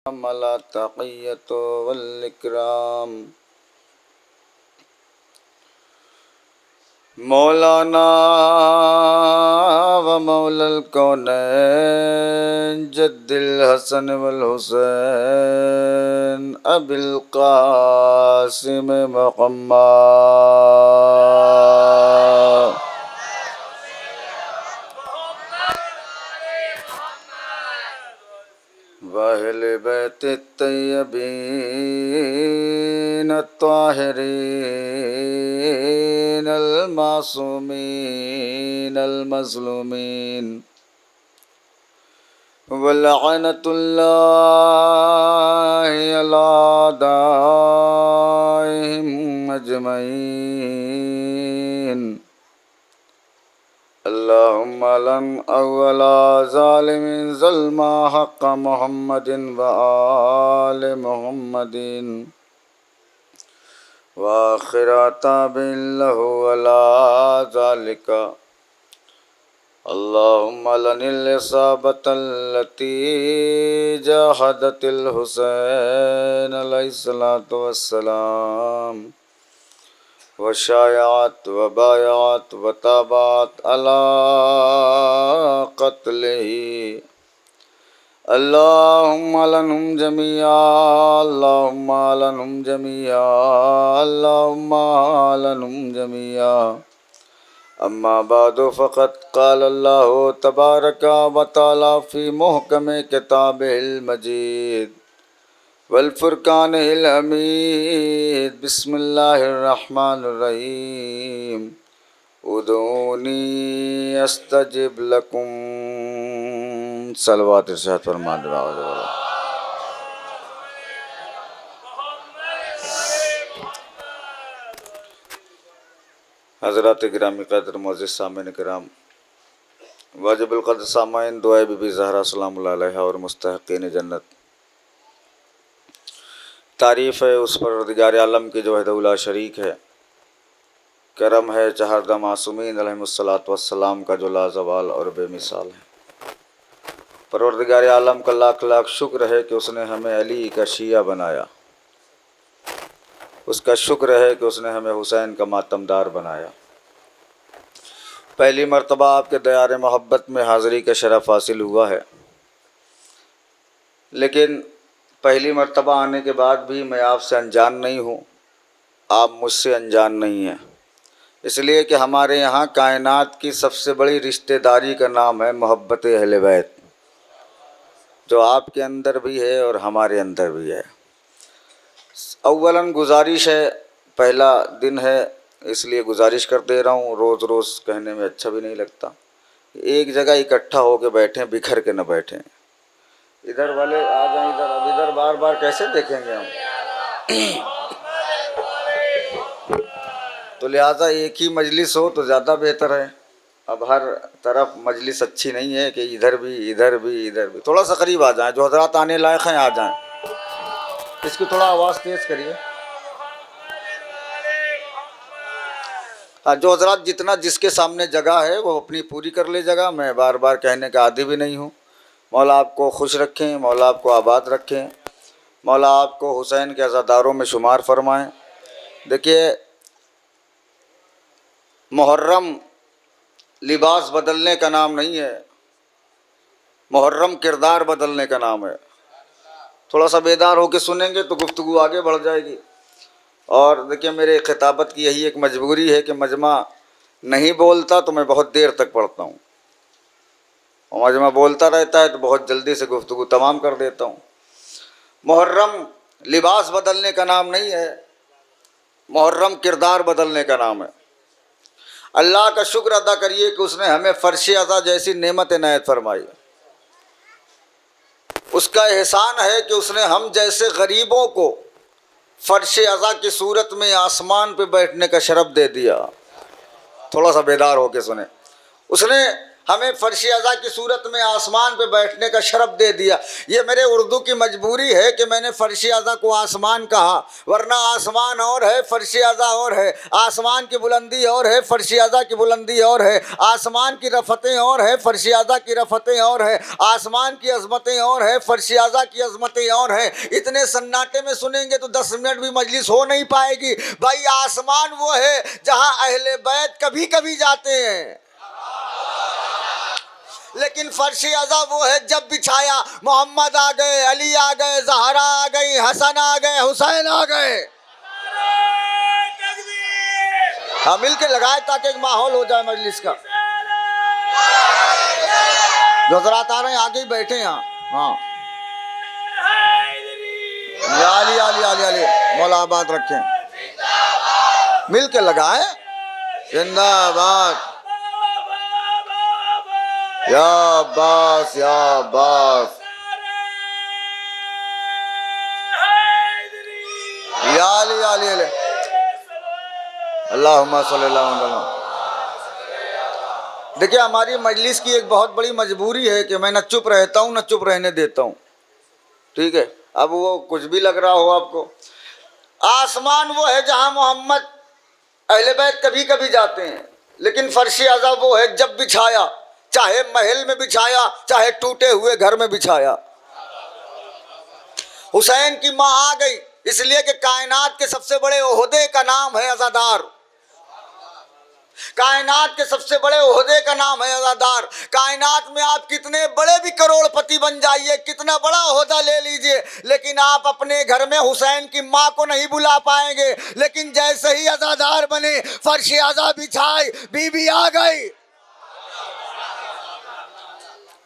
मला तक़िय्यतो वल इकराम। मौलाना व मौलल कौनैन जद्दिल हसन वल हुसैन अबिल क़ासिम मुहम्मद वाहिल बैत तय्यबीन ताहिरीन अल मासूमीन अल मज़लूमीन वलअनतुल्लाहि अला दाइहिम अजमईन। अल्लाहुम्मा लन अव्वला ज़ालिमिन ज़ल्मा हक़्क़ मुहम्मदिन व आले मुहम्मदिन व आखिरा ताबिन लहु अला ज़ालिका। अल्लाहुम्मा लनिल इसाबतल्लती जाहदतिल हुसैन अलैहिस्सलातु वस्सलाम व शायात व बायात व ताबात अला क़त्लिही। अल्लाहुम्मा लनहुम जमीआ अल्लाहुम्मा लनहुम जमीआ अल्लाहुम्मा लनहुम जमीआ। अम्मा बादु फ़क़द क़ाल अल्लाहु तबारक व तआला फ़ी मुहकम किताबिहिल मजीद वल फ़ुरक़ानिल हमीद। बिस्मिल्लाहिर रहमानिर रहीम। उदूनी अस्तजिब लकुम। सलवात इरशाद फरमा दो। हज़रात गिरामी क़द्र मोअज़्ज़िज़ सामीन किराम, वाजिबुल क़द्र सामाइन, दुआए बीबी ज़हरा सलामुल्लाह अलैहा और मुस्तहिक़ीन जन्नत, तारीफ़ है उस परवरदिगार आलम की जो वहदहु शरीक है। करम है चहारदा मासूमीन अलैहिमुस्सलातु वस्सलाम का जो लाज़वाल और बेमिसाल है। परवरदिगार आलम का लाख लाख शुक्र है कि उसने हमें अली का शिया बनाया। उसका शुक्र है कि उसने हमें हुसैन का मातमदार बनाया। पहली मर्तबा आपके दयार मोहब्बत में हाज़िरी का शरफ़ हासिल हुआ है, लेकिन पहली मर्तबा आने के बाद भी मैं आपसे अनजान नहीं हूँ, आप मुझसे अनजान नहीं हैं। इसलिए कि हमारे यहाँ कायनात की सबसे बड़ी रिश्तेदारी का नाम है मोहब्बत अहले बैत, जो आपके अंदर भी है और हमारे अंदर भी है। अव्वलन गुजारिश है, पहला दिन है इसलिए गुजारिश कर दे रहा हूँ, रोज़ रोज़ कहने में अच्छा भी नहीं लगता। एक जगह इकट्ठा होकर बैठें, बिखर के न बैठें। इधर वाले आ जाएं इधर, अब इधर बार बार कैसे देखेंगे हम। तो लिहाजा एक ही मजलिस हो तो ज़्यादा बेहतर है। अब हर तरफ मजलिस अच्छी नहीं है कि इधर भी इधर भी इधर भी। थोड़ा सा करीब आ जाएं, जो हजरात आने लायक हैं आ जाएं। इसकी थोड़ा आवाज़ तेज़ करिए। हाँ, जो हजरात जितना जिसके सामने जगह है वो अपनी पूरी कर ले जगह। मैं बार बार कहने का आदी भी नहीं हूँ। मौला आपको खुश रखें, मौला आपको आबाद रखें, मौला आपको हुसैन के अज़ादारों में शुमार फरमाएं। देखिए, मुहर्रम लिबास बदलने का नाम नहीं है, मुहर्रम किरदार बदलने का नाम है। थोड़ा सा बेदार होकर सुनेंगे तो गुफ्तगू आगे बढ़ जाएगी। और देखिए, मेरे खिताबत की यही एक मजबूरी है कि मजमा नहीं बोलता तो मैं बहुत देर तक पढ़ता हूँ, और मजमा बोलता रहता है तो बहुत जल्दी से गुफ्तगू तमाम कर देता हूँ। मुहर्रम लिबास बदलने का नाम नहीं है, मुहर्रम किरदार बदलने का नाम है। अल्लाह का शुक्र अदा करिए कि उसने हमें फ़र्श अज़ा जैसी नेमत इनायत फरमाई। उसका एहसान है कि उसने हम जैसे गरीबों को फ़र्श अज़ा की सूरत में आसमान पे बैठने का शरफ़ दे दिया। थोड़ा सा बेदार होके सुने। उसने हमें फर्श अज़ा की सूरत में आसमान पे बैठने का शरफ दे दिया। ये मेरे उर्दू की मजबूरी है कि मैंने फर्श अज़ा को आसमान कहा, वरना आसमान और है, फर्श अज़ा और है। आसमान की बुलंदी और है, फर्श अज़ा की बुलंदी और है। आसमान की रफ़तें और है, फर्श अज़ा की रफ़तें और है। आसमान की अज़मतें और है, फर्श अज़ा की अज़मतें और है। इतने सन्नाटे में सुनेंगे तो 10 मिनट भी मजलिस हो नहीं पाएगी। भाई आसमान वो है जहाँ अहले बैत कभी कभी जाते हैं, लेकिन फर्श अज़ा वो है जब बिछाया। मोहम्मद आ गए, अली आ गए, ज़हरा आ गई, हसन आ गए, हुसैन आ गए। हाँ, मिल के लगाए ताकि एक माहौल हो जाए मजलिस का। जो हज़रात आ रहे हैं आगे ही बैठे हैं। हाँ, आली आली आली आली मौला आबाद रखें, मिल के लगाए। जिंदाबाद, या अब्बास, या अब्बास, या अली अली अली, अल्लाहुम्मा सल्ली अला मुहम्मद। देखिए, हमारी मजलिस की एक बहुत बड़ी मजबूरी है कि मैं न चुप रहता हूँ न चुप रहने देता हूँ। ठीक है, अब वो कुछ भी लग रहा हो आपको। आसमान वो है जहाँ मोहम्मद अहले बैत कभी कभी जाते हैं, लेकिन फर्श अज़ा वो है जब बिछाया, चाहे महल में बिछाया, चाहे टूटे हुए घर में बिछाया। हुसैन की माँ आ गई इसलिए कि कायनात के सबसे बड़े ओहदे का नाम है अज़ादार। कायनात के सबसे बड़े ओहदे का नाम है अज़ादार। कायनात में आप कितने बड़े भी करोड़पति बन जाइए, कितना बड़ा ओहदा ले लीजिए, लेकिन आप अपने घर में हुसैन की माँ को नहीं बुला पाएंगे। लेकिन जैसे ही अज़ादार बने, फर्श अज़ा बिछाई, बीबी आ गई।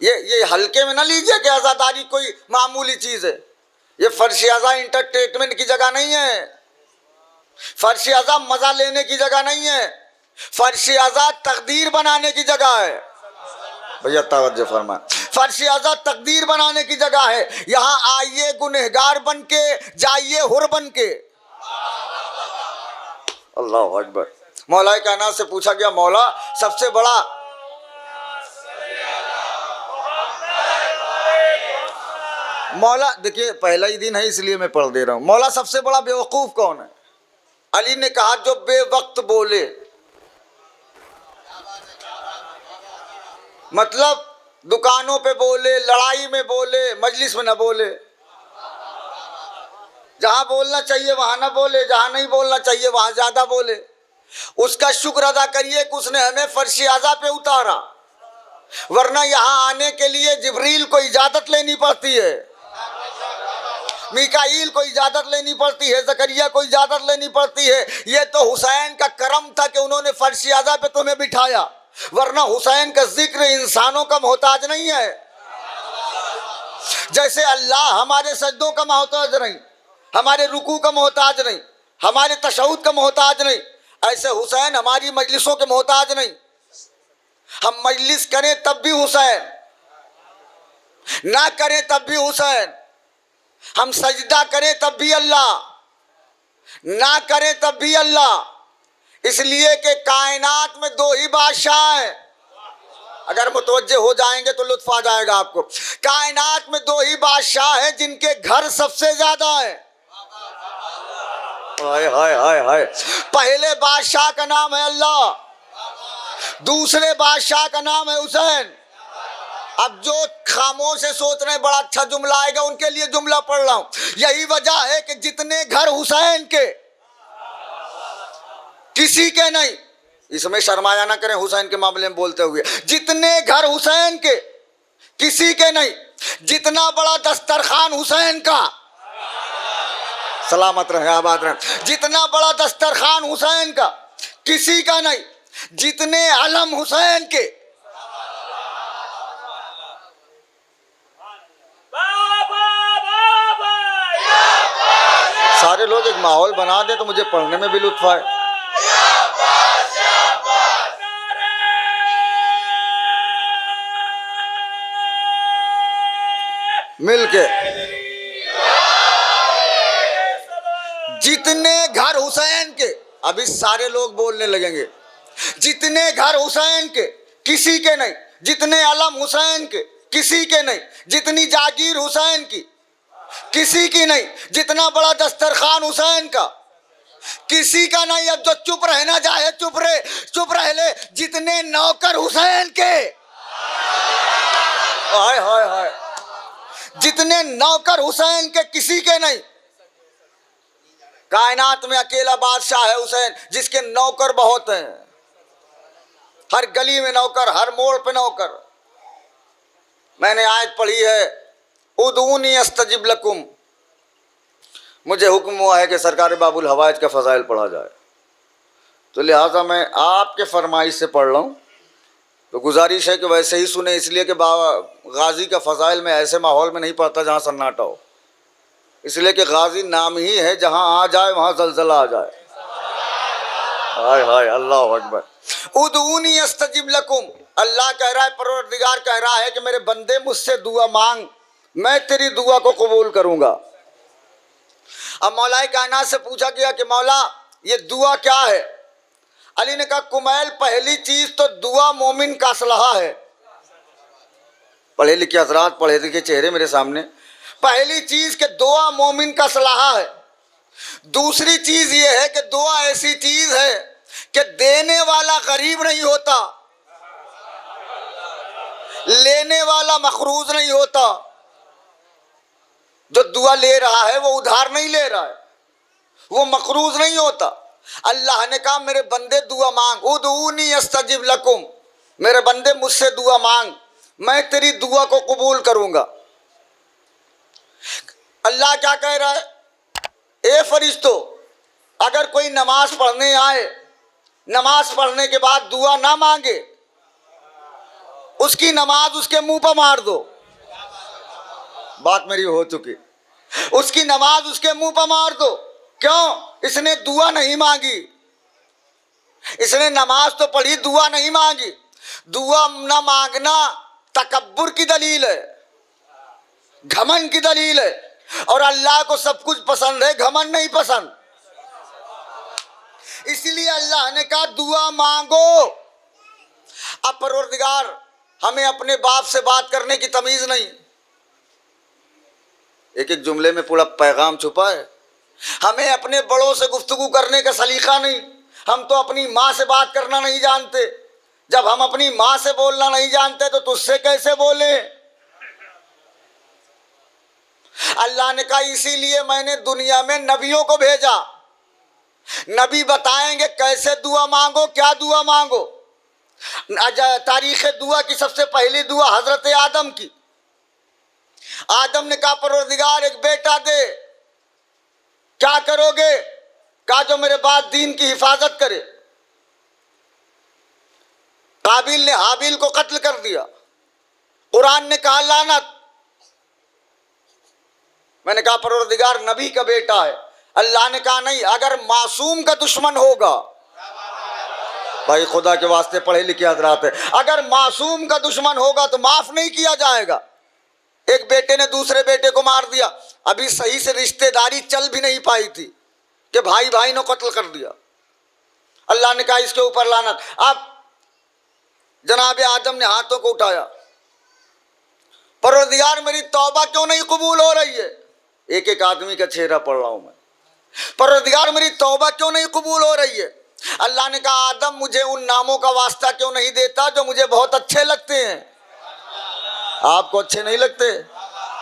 ये हल्के में ना लीजिए कि आज़ादारी कोई मामूली चीज है। ये फर्श अज़ा इंटरटेनमेंट की जगह नहीं है, फर्श अज़ा मजा लेने की जगह नहीं है, फर्श अज़ा तकदीर बनाने की जगह है। भैया तवज्जो फरमा, फर्श अज़ा तकदीर बनाने की जगह है। यहाँ आइए गुनहगार बन के, जाइए हुर बन के। अल्लाह अकबर। मौला कायनात से पूछा गया, मौला सबसे बड़ा मौला, देखिए पहला ही दिन है इसलिए मैं पढ़ दे रहा हूं। मौला सबसे बड़ा बेवकूफ कौन है? अली ने कहा, जो बेवक्त बोले। मतलब दुकानों पे बोले, लड़ाई में बोले, मजलिस में न बोले। जहां बोलना चाहिए वहां न बोले, जहां नहीं बोलना चाहिए वहां ज्यादा बोले। उसका शुक्र अदा करिए कि उसने हमें फर्श अज़ा पे उतारा, वरना यहां आने के लिए जिब्रील को इजाजत लेनी पड़ती है, मिकाईल को इजाजत लेनी पड़ती है, ज़करिया को इजाजत लेनी पड़ती है। ये तो हुसैन का करम था कि उन्होंने फर्श अज़ा पे तुम्हें बिठाया, वरना हुसैन का जिक्र इंसानों का मोहताज नहीं है। जैसे अल्लाह हमारे सजदों का मोहताज नहीं, हमारे रुकू का मोहताज नहीं, हमारे तशहुद का मोहताज नहीं, ऐसे हुसैन हमारी मजलिसों के मोहताज नहीं। हम मजलिस करें तब भी हुसैन, ना करें तब भी हुसैन। हम सजदा करें तब भी अल्लाह, ना करें तब भी अल्लाह। इसलिए कि कायनात में दो ही बादशाह हैं। अगर मुतवज्जे हो जाएंगे तो लुत्फ आ जाएगा आपको। कायनात में दो ही बादशाह हैं जिनके घर सबसे ज्यादा है। हाय हाय हाय हाय। पहले बादशाह का नाम है अल्लाह, दूसरे बादशाह का नाम है हुसैन। अब जो खामोश से सोच रहे हैं बड़ा अच्छा जुमला आएगा, उनके लिए जुमला पढ़ रहा हूं। यही वजह है कि जितने घर हुसैन के, किसी के नहीं, इसमें शर्माया ना करें हुसैन के मामले में बोलते हुए, जितने घर हुसैन के किसी के नहीं। जितना बड़ा दस्तरखान हुसैन का, सलामत रहे आबाद रहे, जितना बड़ा दस्तरखान हुसैन का किसी का नहीं। जितने अलम हुसैन के, सारे लोग एक माहौल बना दे तो मुझे पढ़ने में भी लुत्फ आए। मिलके जितने घर हुसैन के, अभी सारे लोग बोलने लगेंगे, जितने घर हुसैन के किसी के नहीं। जितने अलम हुसैन के किसी के नहीं, जितनी जागीर हुसैन की किसी की नहीं, जितना बड़ा दस्तरखान हुसैन का किसी का नहीं। अब जो चुप रहना चाहे चुप रह ले। जितने नौकर हुसैन के, हाय हाय हाय, जितने नौकर हुसैन के किसी के नहीं। कायनात में अकेला बादशाह है हुसैन, जिसके नौकर बहुत हैं। हर गली में नौकर, हर मोड़ पे नौकर। मैंने आयत पढ़ी है, उदऊनी अस्तजिब लकुम। मुझे हुक्म हुआ है कि सरकार बाबुल हवाइज का फ़ज़ाइल पढ़ा जाए, तो लिहाजा मैं आपके फरमाइश से पढ़ रहा हूँ। तो गुजारिश है कि वैसे ही सुने, इसलिए कि गाजी का फ़ज़ाइल में ऐसे माहौल में नहीं पढ़ता जहाँ सन्नाटा हो, इसलिए कि गाजी नाम ही है, जहाँ आ जाए वहाँ जलजला आ जाए। हाय हाय, अल्लाह अकबर। उदऊनी अस्तजिब लकुम, अल्लाह कह रहा है, परवरदिगार कह रहा है कि मेरे बंदे मुझसे दुआ मांग, मैं तेरी दुआ को कबूल करूँगा। अब मौलाए कायनात से पूछा गया कि मौला ये दुआ क्या है? अली ने कहा, कुमैल पहली चीज तो दुआ मोमिन का असलहा है। पढ़े लिखे हजरात, पढ़े लिखे चेहरे मेरे सामने। पहली चीज के दुआ मोमिन का असलहा है। दूसरी चीज ये है कि दुआ ऐसी चीज है कि देने वाला गरीब नहीं होता, लेने वाला मखरूज नहीं होता। जो दुआ ले रहा है वो उधार नहीं ले रहा है, वो मकरूज नहीं होता। अल्लाह ने कहा, मेरे बंदे दुआ मांग, उदऊनी अस्तजिब लकुम, मेरे बंदे मुझसे दुआ मांग, मैं तेरी दुआ को कबूल करूंगा। अल्लाह क्या कह रहा है? ए फरिश्तों, अगर कोई नमाज पढ़ने आए, नमाज पढ़ने के बाद दुआ ना मांगे, उसकी नमाज उसके मुंह पर मार दो। बात मेरी हो चुकी। उसकी नमाज उसके मुंह पर मार दो। क्यों? इसने दुआ नहीं मांगी, इसने नमाज तो पढ़ी, दुआ नहीं मांगी। दुआ न मांगना तकब्बुर की दलील है, घमंड की दलील है। और अल्लाह को सब कुछ पसंद है, घमंड नहीं पसंद। इसलिए अल्लाह ने कहा दुआ मांगो। अब परवरदिगार, हमें अपने बाप से बात करने की तमीज नहीं, एक एक जुमले में पूरा पैगाम छुपा है। हमें अपने बड़ों से गुफ्तगू करने का सलीका नहीं। हम तो अपनी माँ से बात करना नहीं जानते। जब हम अपनी माँ से बोलना नहीं जानते तो तुझसे कैसे बोले? अल्लाह ने कहा, इसीलिए मैंने दुनिया में नबियों को भेजा। नबी बताएंगे कैसे दुआ मांगो, क्या दुआ मांगो। तारीख दुआ की सबसे पहली दुआ हजरत आदम की। आदम ने कहा, परवरदिगार एक बेटा दे। क्या करोगे? कहा, जो मेरे बाद दीन की हिफाजत करे। काबिल ने हाबिल को कत्ल कर दिया। कुरान ने कहा लानत। मैंने कहा परवरदिगार नबी का बेटा है। अल्लाह ने कहा नहीं, अगर मासूम का दुश्मन होगा, भाई खुदा के वास्ते पढ़े लिखे हजरात है, अगर मासूम का दुश्मन होगा तो माफ नहीं किया जाएगा। एक बेटे ने दूसरे बेटे को मार दिया, अभी सही से रिश्तेदारी चल भी नहीं पाई थी कि भाई भाई ने कत्ल कर दिया। अल्लाह ने कहा इसके ऊपर लानत। अब जनाब आदम ने हाथों को उठाया, परवरदिगार मेरी तौबा क्यों नहीं कबूल हो रही है? एक एक आदमी का चेहरा पढ़ रहा हूं मैं। परवरदिगार मेरी तौबा क्यों नहीं कबूल हो रही है? अल्लाह ने कहा, आदम मुझे उन नामों का वास्ता क्यों नहीं देता जो मुझे बहुत अच्छे लगते हैं? आपको अच्छे नहीं लगते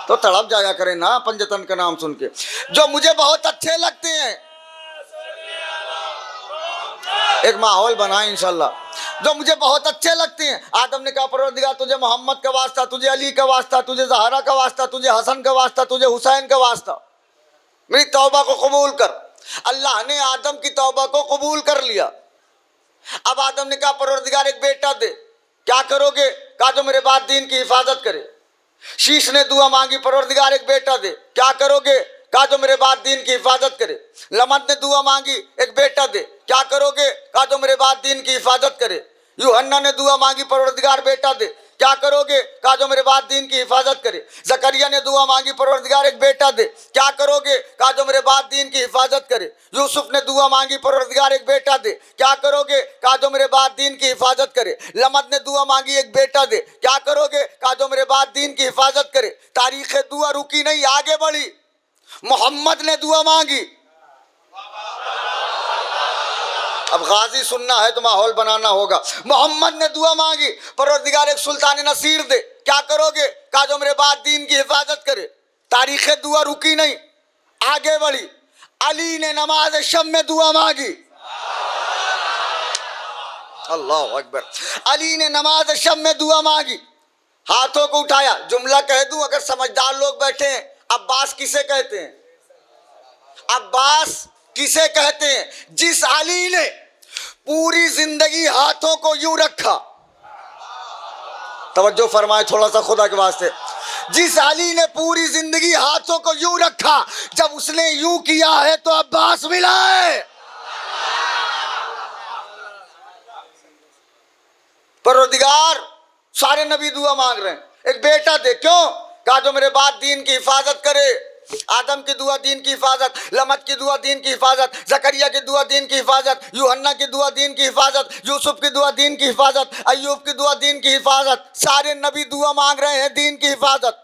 तो तड़प जाया करें ना पंजतन का नाम सुन के। जो मुझे बहुत अच्छे लगते हैं, एक माहौल बनाए इंशाल्लाह। जो मुझे बहुत अच्छे लगते हैं। आदम ने कहा, परवरदिगार तुझे मोहम्मद का वास्ता, तुझे अली का वास्ता, तुझे ज़हरा का वास्ता, तुझे हसन का वास्ता, तुझे हुसैन का वास्ता, मेरी तौबा को कबूल कर। अल्लाह ने आदम की तौबा को कबूल कर लिया। अब आदम ने कहा, परवरदिगार एक बेटा दे। क्या करोगे? कहा, जो मेरे बाद दीन की हिफाजत करे। शीश ने दुआ मांगी, परवरदिगार एक बेटा दे। क्या करोगे? कहा, जो मेरे बाद दीन की हिफाजत करे। लमत ने दुआ मांगी, एक बेटा दे। क्या करोगे? कहा, जो मेरे बाद दीन की हिफाजत करे। यूहन्ना ने दुआ मांगी, परवरदिगार बेटा दे। क्या करोगे? कहा जो मेरे बाद दीन की हिफाजत करे। जकरिया ने दुआ मांगी, परवरदिगार एक बेटा दे। क्या करोगे? कहा जो मेरे बाद दीन की हिफाजत करे। यूसुफ ने दुआ मांगी, परवरदिगार एक बेटा दे। क्या करोगे? कहा जो मेरे बाद दीन की हिफाजत करे। लमद ने दुआ मांगी, एक बेटा दे। क्या करोगे? कहा जो मेरे बाद दीन की हिफाजत करे। तारीख दुआ रुकी नहीं, आगे बढ़ी। मोहम्मद ने दुआ मांगी। अब गाजी सुनना है तो माहौल बनाना होगा। मोहम्मद ने दुआ मांगी, परवरदिगार एक सुल्तान नसीर दे। क्या करोगे? कहा जो मेरे बाद दीन की हिफाजत करे। तारीख दुआ रुकी नहीं, आगे बढ़ी। अली ने नमाज शब में दुआ मांगी। अल्लाह अकबर। अली ने नमाज शब में दुआ मांगी, हाथों को उठाया। जुमला कह दूं अगर समझदार लोग बैठे हैं। अब्बास किसे कहते हैं? अब्बास किसे कहते हैं? जिस अली ने पूरी जिंदगी हाथों को यूं रखा। तवज्जो फरमाए थोड़ा सा खुदा के वास्ते। जिस अली ने पूरी जिंदगी हाथों को यूं रखा, जब उसने यूं किया है तो अब्बास मिला है। परवरदिगार सारे नबी दुआ मांग रहे हैं, एक बेटा दे। क्यों? कहा जो मेरे बाद दीन की हिफाजत करे। आदम की दुआ दीन की हिफाजत, लमद की दुआ दीन की हिफाजत, जकरिया की दुआ दीन की हिफाजत, यूहन्ना की दुआ दीन की हिफाजत, यूसुफ की दुआ दीन की हिफाजत, अय्यूब की दुआ दीन की हिफाजत। सारे नबी दुआ मांग रहे हैं दीन की हिफाजत।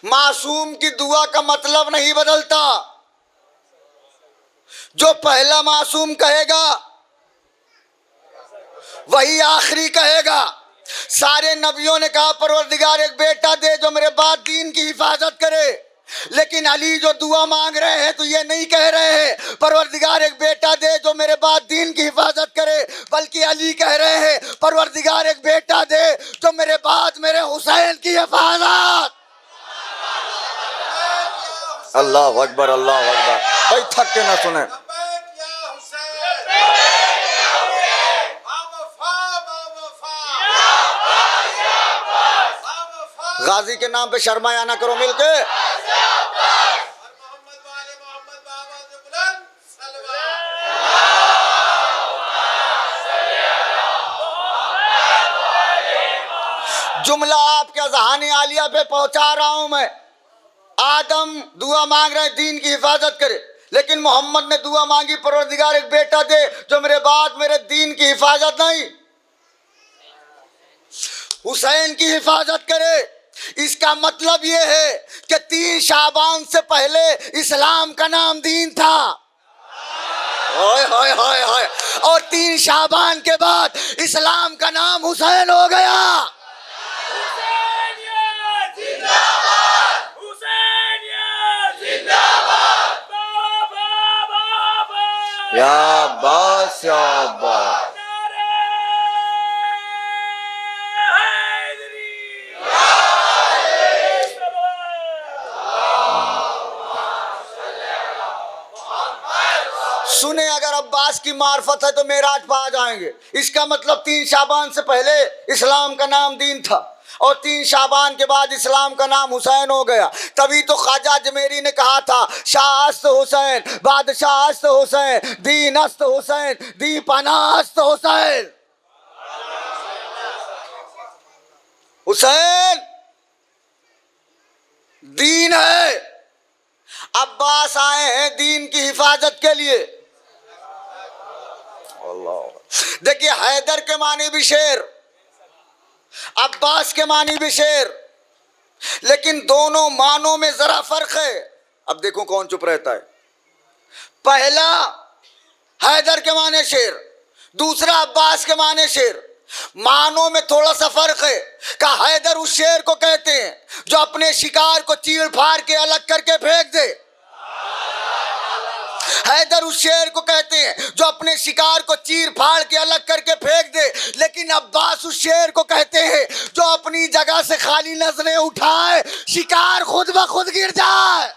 मासूम की दुआ का मतलब नहीं बदलता। जो पहला मासूम कहेगा वही आखिरी कहेगा। सारे नबियों ने कहा परवरदिगार एक बेटा दे जो मेरे बाद दीन की हिफाजत करे। लेकिन अली जो दुआ मांग रहे हैं तो ये नहीं कह रहे हैं परवरदिगार एक बेटा दे जो मेरे बाद दीन की हिफाजत करे, बल्कि अली कह रहे हैं परवरदिगार एक बेटा दे जो मेरे बाद मेरे हुसैन की हिफाजत। अल्लाह अकबर, अल्लाह अकबर। भाई थक के ना सुने। गाजी के नाम पे शर्माया ना करो मिलके। जुमला आपके अज़हान आलिया पे पहुंचा रहा हूं मैं। आदम दुआ मांग रहे दीन की हिफाजत करे, लेकिन मोहम्मद ने दुआ मांगी परवरदिगार एक बेटा दे जो मेरे बाद मेरे दीन की हिफाजत नहीं हुसैन की हिफाजत करे। इसका मतलब यह है कि 3 शाबान से पहले इस्लाम का नाम दीन था। हाय हाय हाय हाय। और 3 शाबान के बाद इस्लाम का नाम हुसैन हो गया। या अब्बास, या अब्बास। सुने, अगर अब्बास की मार्फत है तो मेराज पा जाएंगे। इसका मतलब 3 शाबान से पहले इस्लाम का नाम दीन था और 3 शाबान के बाद इस्लाम का नाम हुसैन हो गया। तभी तो ख्वाजा अजमेरी ने कहा था शाह अस्त हुसैन, बादशाह अस्त हुसैन, दीन अस्त हुसैन, दी पनाह अस्त हुसैन। हुसैन दीन है। अब्बास आए हैं दीन की हिफाजत के लिए। देखिए, हैदर के मानी भी शेर, अब्बास के मानी भी शेर, लेकिन दोनों मानों में जरा फर्क है। अब देखो कौन चुप रहता है। पहला हैदर के माने शेर, दूसरा अब्बास के माने शेर। मानों में थोड़ा सा फर्क है। का हैदर उस शेर को कहते हैं जो अपने शिकार को चीड़ फाड़ के अलग करके फेंक दे। हैदर उस शेर को कहते हैं जो अपने शिकार को चीर फाड़ के अलग करके फेंक दे। लेकिन अब्बास उस शेर को कहते हैं जो अपनी जगह से खाली नजरें उठाए, शिकार खुद ब खुद गिर जाए।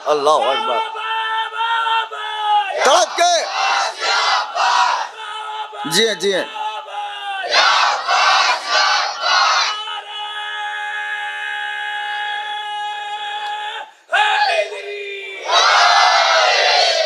अल्लाह अकबर। तड़प के जी जी।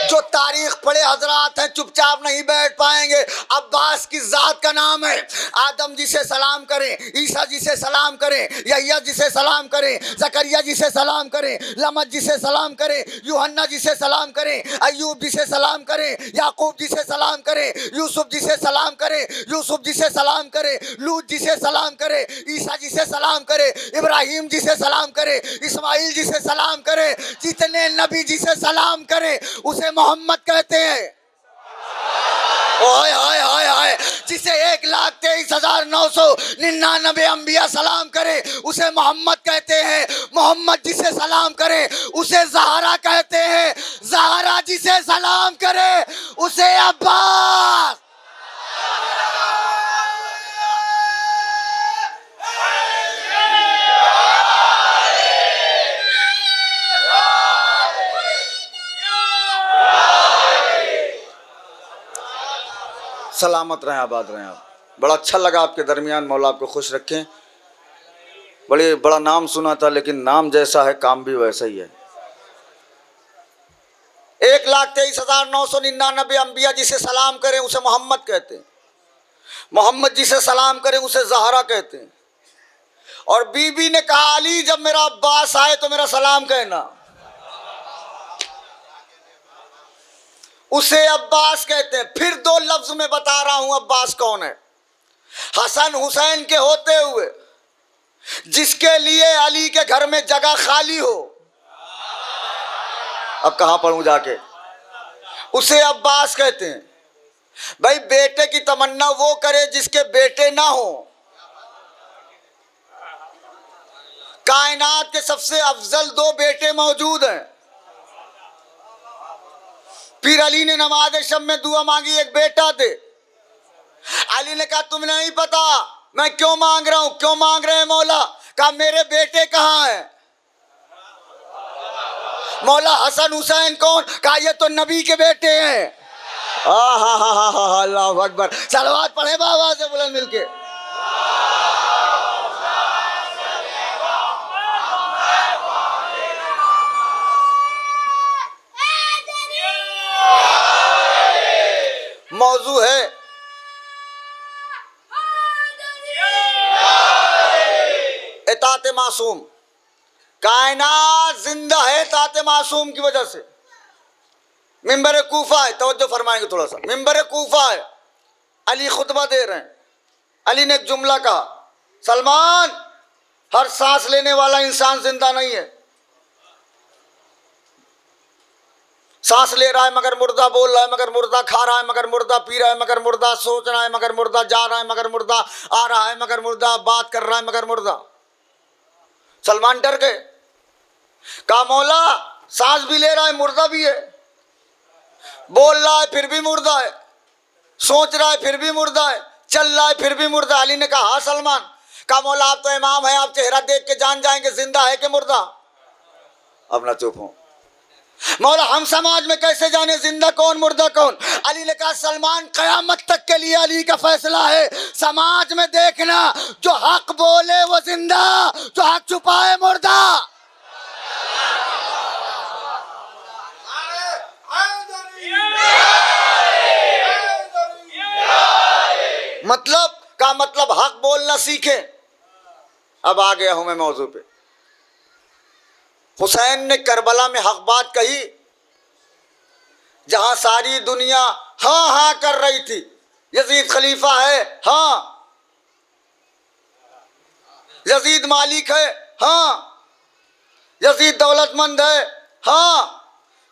जो तारीख पढ़े हजरात हैं, चुपचाप नहीं बैठ पाएंगे। अब्बास की जात का नाम है। आदम जी से सलाम करें, ईसा जी से सलाम करें, यहया जी से सलाम करें, जकरिया जी से सलाम करें, लमत जी से सलाम करें, यूहन्ना जी से सलाम करें, अय्यूब जी से सलाम करें, याकूब जी से सलाम करें, यूसुफ जी से सलाम करें, यूसुफ जी से सलाम करें, लूत जी से सलाम करें, ईसा जी से सलाम करें, इब्राहिम जी से सलाम करें, इस्माइल जी से सलाम करें। जितने नबी जी से सलाम करें उसे मोहम्मद कहते हैं। ओए हाय हाय हाय, जिसे 1,23,999 अंबिया सलाम करे उसे मोहम्मद कहते हैं। मोहम्मद जिसे सलाम करे उसे ज़हरा कहते हैं। ज़हरा जिसे सलाम करे उसे अब्बास। सलामत रहें, आबाद रहें आप। बड़ा अच्छा लगा आपके दरमियान, मौला आपको खुश रखें। बड़ा नाम सुना था, लेकिन नाम जैसा है काम भी वैसा ही है। 1,23,999 अंबिया जिसे सलाम करें उसे मोहम्मद कहते हैं। मोहम्मद जिसे सलाम करें उसे ज़हरा कहते हैं। और बीबी ने कहा, अली जब मेरा अब्बास आए तो मेरा सलाम कहना, उसे अब्बास कहते हैं। फिर 2 लफ्ज में बता रहा हूं अब्बास कौन है। हसन हुसैन के होते हुए जिसके लिए अली के घर में जगह खाली हो, अब कहां पढ़ूं जाके, उसे अब्बास कहते हैं। भाई बेटे की तमन्ना वो करे जिसके बेटे ना हो। कायनात के सबसे अफजल 2 बेटे मौजूद हैं। फिर अली ने नमाज शब में दुआ मांगी, एक बेटा दे। अली ने कहा तुम्हें नहीं पता मैं क्यों मांग रहा हूं, क्यों मांग रहे हैं मौला? कहा मेरे बेटे कहां हैं? मौला हसन हुसैन कौन? कहा ये तो नबी के बेटे हैं। अल्लाह अकबर। सलवात पढ़े बाबा से बुलंद मिलके। मौजू है इताअत मासूम। कायनात जिंदा है इताअत मासूम की वजह से। मिंबर कूफा है, तवज्जो फरमाएंगे थोड़ा सा। मिंबर कूफा है, अली खुतबा दे रहे हैं। अली ने एक जुमला कहा, सलमान हर सांस लेने वाला इंसान जिंदा नहीं है। सांस ले रहा है मगर मुर्दा, बोल रहा है मगर मुर्दा, खा रहा है मगर मुर्दा, पी रहा है मगर मुर्दा, सोच रहा है मगर मुर्दा, जा रहा है मगर मुर्दा, आ रहा है मगर मुर्दा, बात कर रहा है मगर मुर्दा। सलमान डर गए। कहा मौला सांस भी ले रहा है मुर्दा भी है, बोल रहा है फिर भी मुर्दा है, सोच रहा है फिर भी मुर्दा है, चल रहा है फिर भी मुर्दा। अली ने कहा हाँ सलमान। कहा मौला आप तो इमाम है, आप चेहरा देख के जान जाएंगे जिंदा है कि मुर्दा। अब ना चुप हो। मौला हम समाज में कैसे जाने जिंदा कौन मुर्दा कौन? अली ने कहा सलमान कयामत तक के लिए अली का फैसला है। समाज में देखना, जो हक बोले वो जिंदा, जो हक छुपाए मुर्दा। मतलब हक बोलना सीखे। अब आ गया हूं मैं मौजू पे। हुसैन ने करबला में हक बात कही, जहां सारी दुनिया हाँ हाँ कर रही थी। यजीद खलीफा है, हाँ। यजीद मालिक है, हाँ। यजीद दौलतमंद है, हाँ।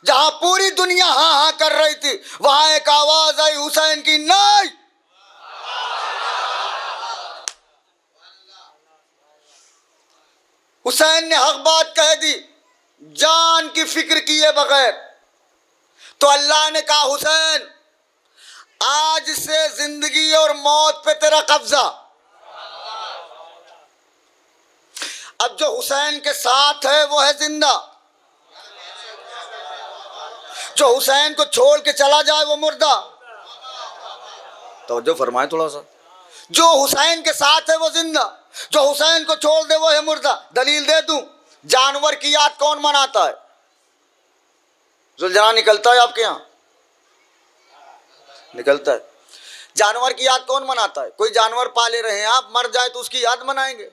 जहां पूरी दुनिया हाँ हाँ कर रही थी, वहां एक आवाज आई हुसैन की, नहीं। हुसैन ने हक बात कह दी, जान की फिक्र किए बगैर। तो अल्लाह ने कहा हुसैन आज से जिंदगी और मौत पे तेरा कब्जा। अब जो हुसैन के साथ है वो है जिंदा, जो हुसैन को छोड़ के चला जाए वो मुर्दा। तो जो फरमाए थोड़ा सा, जो हुसैन के साथ है वो जिंदा, जो हुसैन को छोड़ दे वो है मुर्दा। दलील दे दूं, जानवर की याद कौन मनाता है? जुलजना निकलता है आपके यहाँ? निकलता है। जानवर की याद कौन मनाता है? कोई जानवर पाले रहे हैं आप, मर जाए तो उसकी याद मनाएंगे?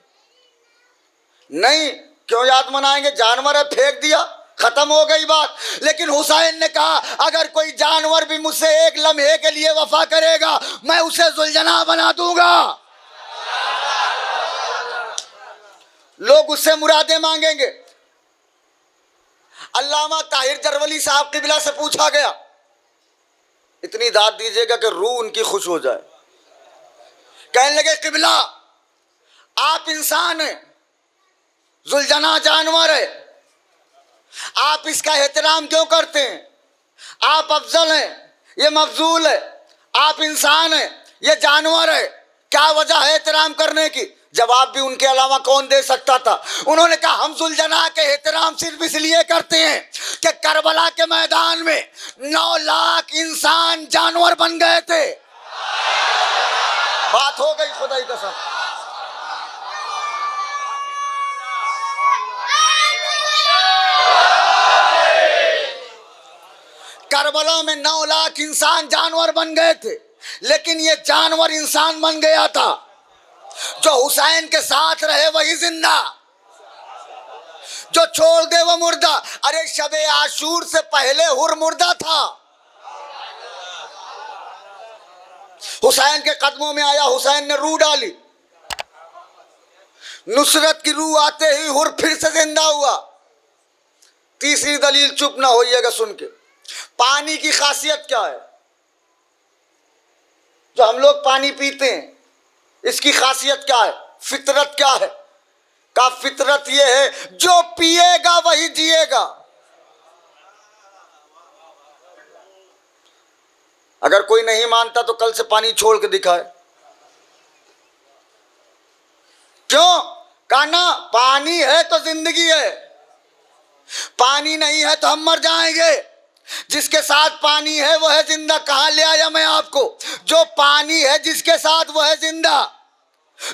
नहीं। क्यों याद मनाएंगे? जानवर है, फेंक दिया, खत्म हो गई बात। लेकिन हुसैन ने कहा अगर कोई जानवर भी मुझसे एक लम्हे के लिए वफा करेगा मैं उसे जुलजना बना दूंगा। लोग उससे मुरादें मांगेंगे। अल्लामा ताहिर जरवली साहब किबला से पूछा गया, इतनी दाद दीजिएगा कि रूह उनकी खुश हो जाए। कहने लगे किबला आप इंसान हैं, जुलजना जानवर है, आप इसका एहतराम क्यों करते हैं? आप अफजल हैं, ये मफजूल है, आप इंसान हैं, ये जानवर है, क्या वजह है एहतराम करने की? जवाब भी उनके अलावा कौन दे सकता था? उन्होंने कहा हम जुलजना के एहतराम सिर्फ इसलिए करते हैं कि करबला के मैदान में 9 लाख इंसान जानवर बन गए थे। बात हो गई खुदा की कसम। करबला में 9 लाख इंसान जानवर बन गए थे, लेकिन ये जानवर इंसान बन गया था। जो हुसैन के साथ रहे वही जिंदा, जो छोड़ दे वो मुर्दा। अरे शबे आशूर से पहले हुर मुर्दा था, हुसैन के कदमों में आया, हुसैन ने रूह डाली, नुसरत की रूह आते ही हुर फिर से जिंदा हुआ। तीसरी दलील, चुप ना होइएगा सुन के, पानी की खासियत क्या है? जो हम लोग पानी पीते हैं इसकी खासियत क्या है? फितरत क्या है? का फितरत ये है जो पिएगा वही जिएगा। अगर कोई नहीं मानता तो कल से पानी छोड़ के दिखाए। क्यों? कहना पानी है तो जिंदगी है, पानी नहीं है तो हम मर जाएंगे। जिसके साथ पानी है वो है जिंदा। कहां ले आया मैं आपको? जो पानी है जिसके साथ वो है जिंदा।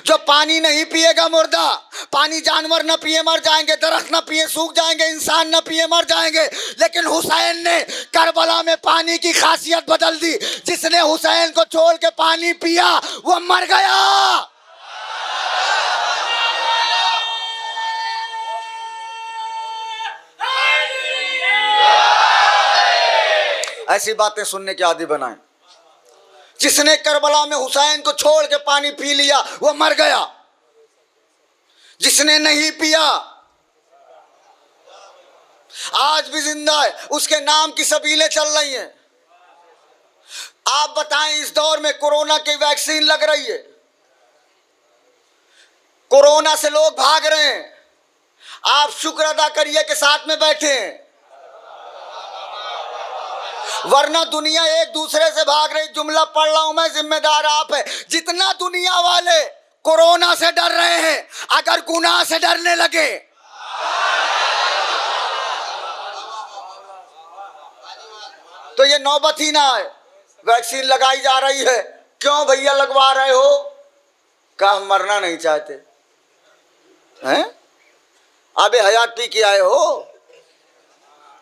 जो पानी नहीं पिएगा मुर्दा। पानी जानवर न पिए मर जाएंगे, दरख्त न पिए सूख जाएंगे, इंसान न पिए मर जाएंगे। लेकिन हुसैन ने करबला में पानी की खासियत बदल दी। जिसने हुसैन को छोड़ के पानी पिया वो मर गया। ऐसी बातें सुनने के आदी बनाए। जिसने करबला में हुसैन को छोड़ के पानी पी लिया वो मर गया। जिसने नहीं पिया आज भी जिंदा है, उसके नाम की सबीलें चल रही हैं। आप बताएं, इस दौर में कोरोना की वैक्सीन लग रही है, कोरोना से लोग भाग रहे हैं, आप शुक्र अदा करिए कि साथ में बैठे हैं, वरना दुनिया एक दूसरे से भाग रही। जुमला पढ़ रहा हूं मैं, जिम्मेदार आप है। जितना दुनिया वाले कोरोना से डर रहे हैं, अगर गुनाह से डरने लगे तो ये नौबत ही ना आए। वैक्सीन लगाई जा रही है, क्यों भैया लगवा रहे हो? कहा हम मरना नहीं चाहते हैं। अबे हयात पी के आए हो?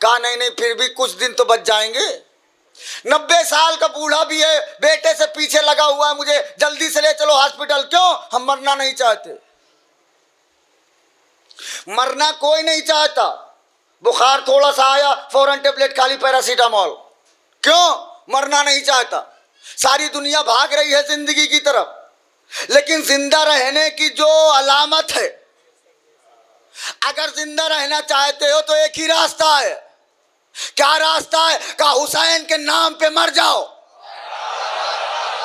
कहा नहीं नहीं फिर भी कुछ दिन तो बच जाएंगे। 90 साल का बूढ़ा भी है, बेटे से पीछे लगा हुआ है, मुझे जल्दी से ले चलो हॉस्पिटल। क्यों? हम मरना नहीं चाहते। मरना कोई नहीं चाहता। बुखार थोड़ा सा आया फौरन टेबलेट खा ली पैरासीटामोल। क्यों? मरना नहीं चाहता। सारी दुनिया भाग रही है जिंदगी की तरफ, लेकिन जिंदा रहने की जो अलामत है, अगर जिंदा रहना चाहते हो तो एक ही रास्ता है। क्या रास्ता है? कहा हुसैन के नाम पे मर जाओ।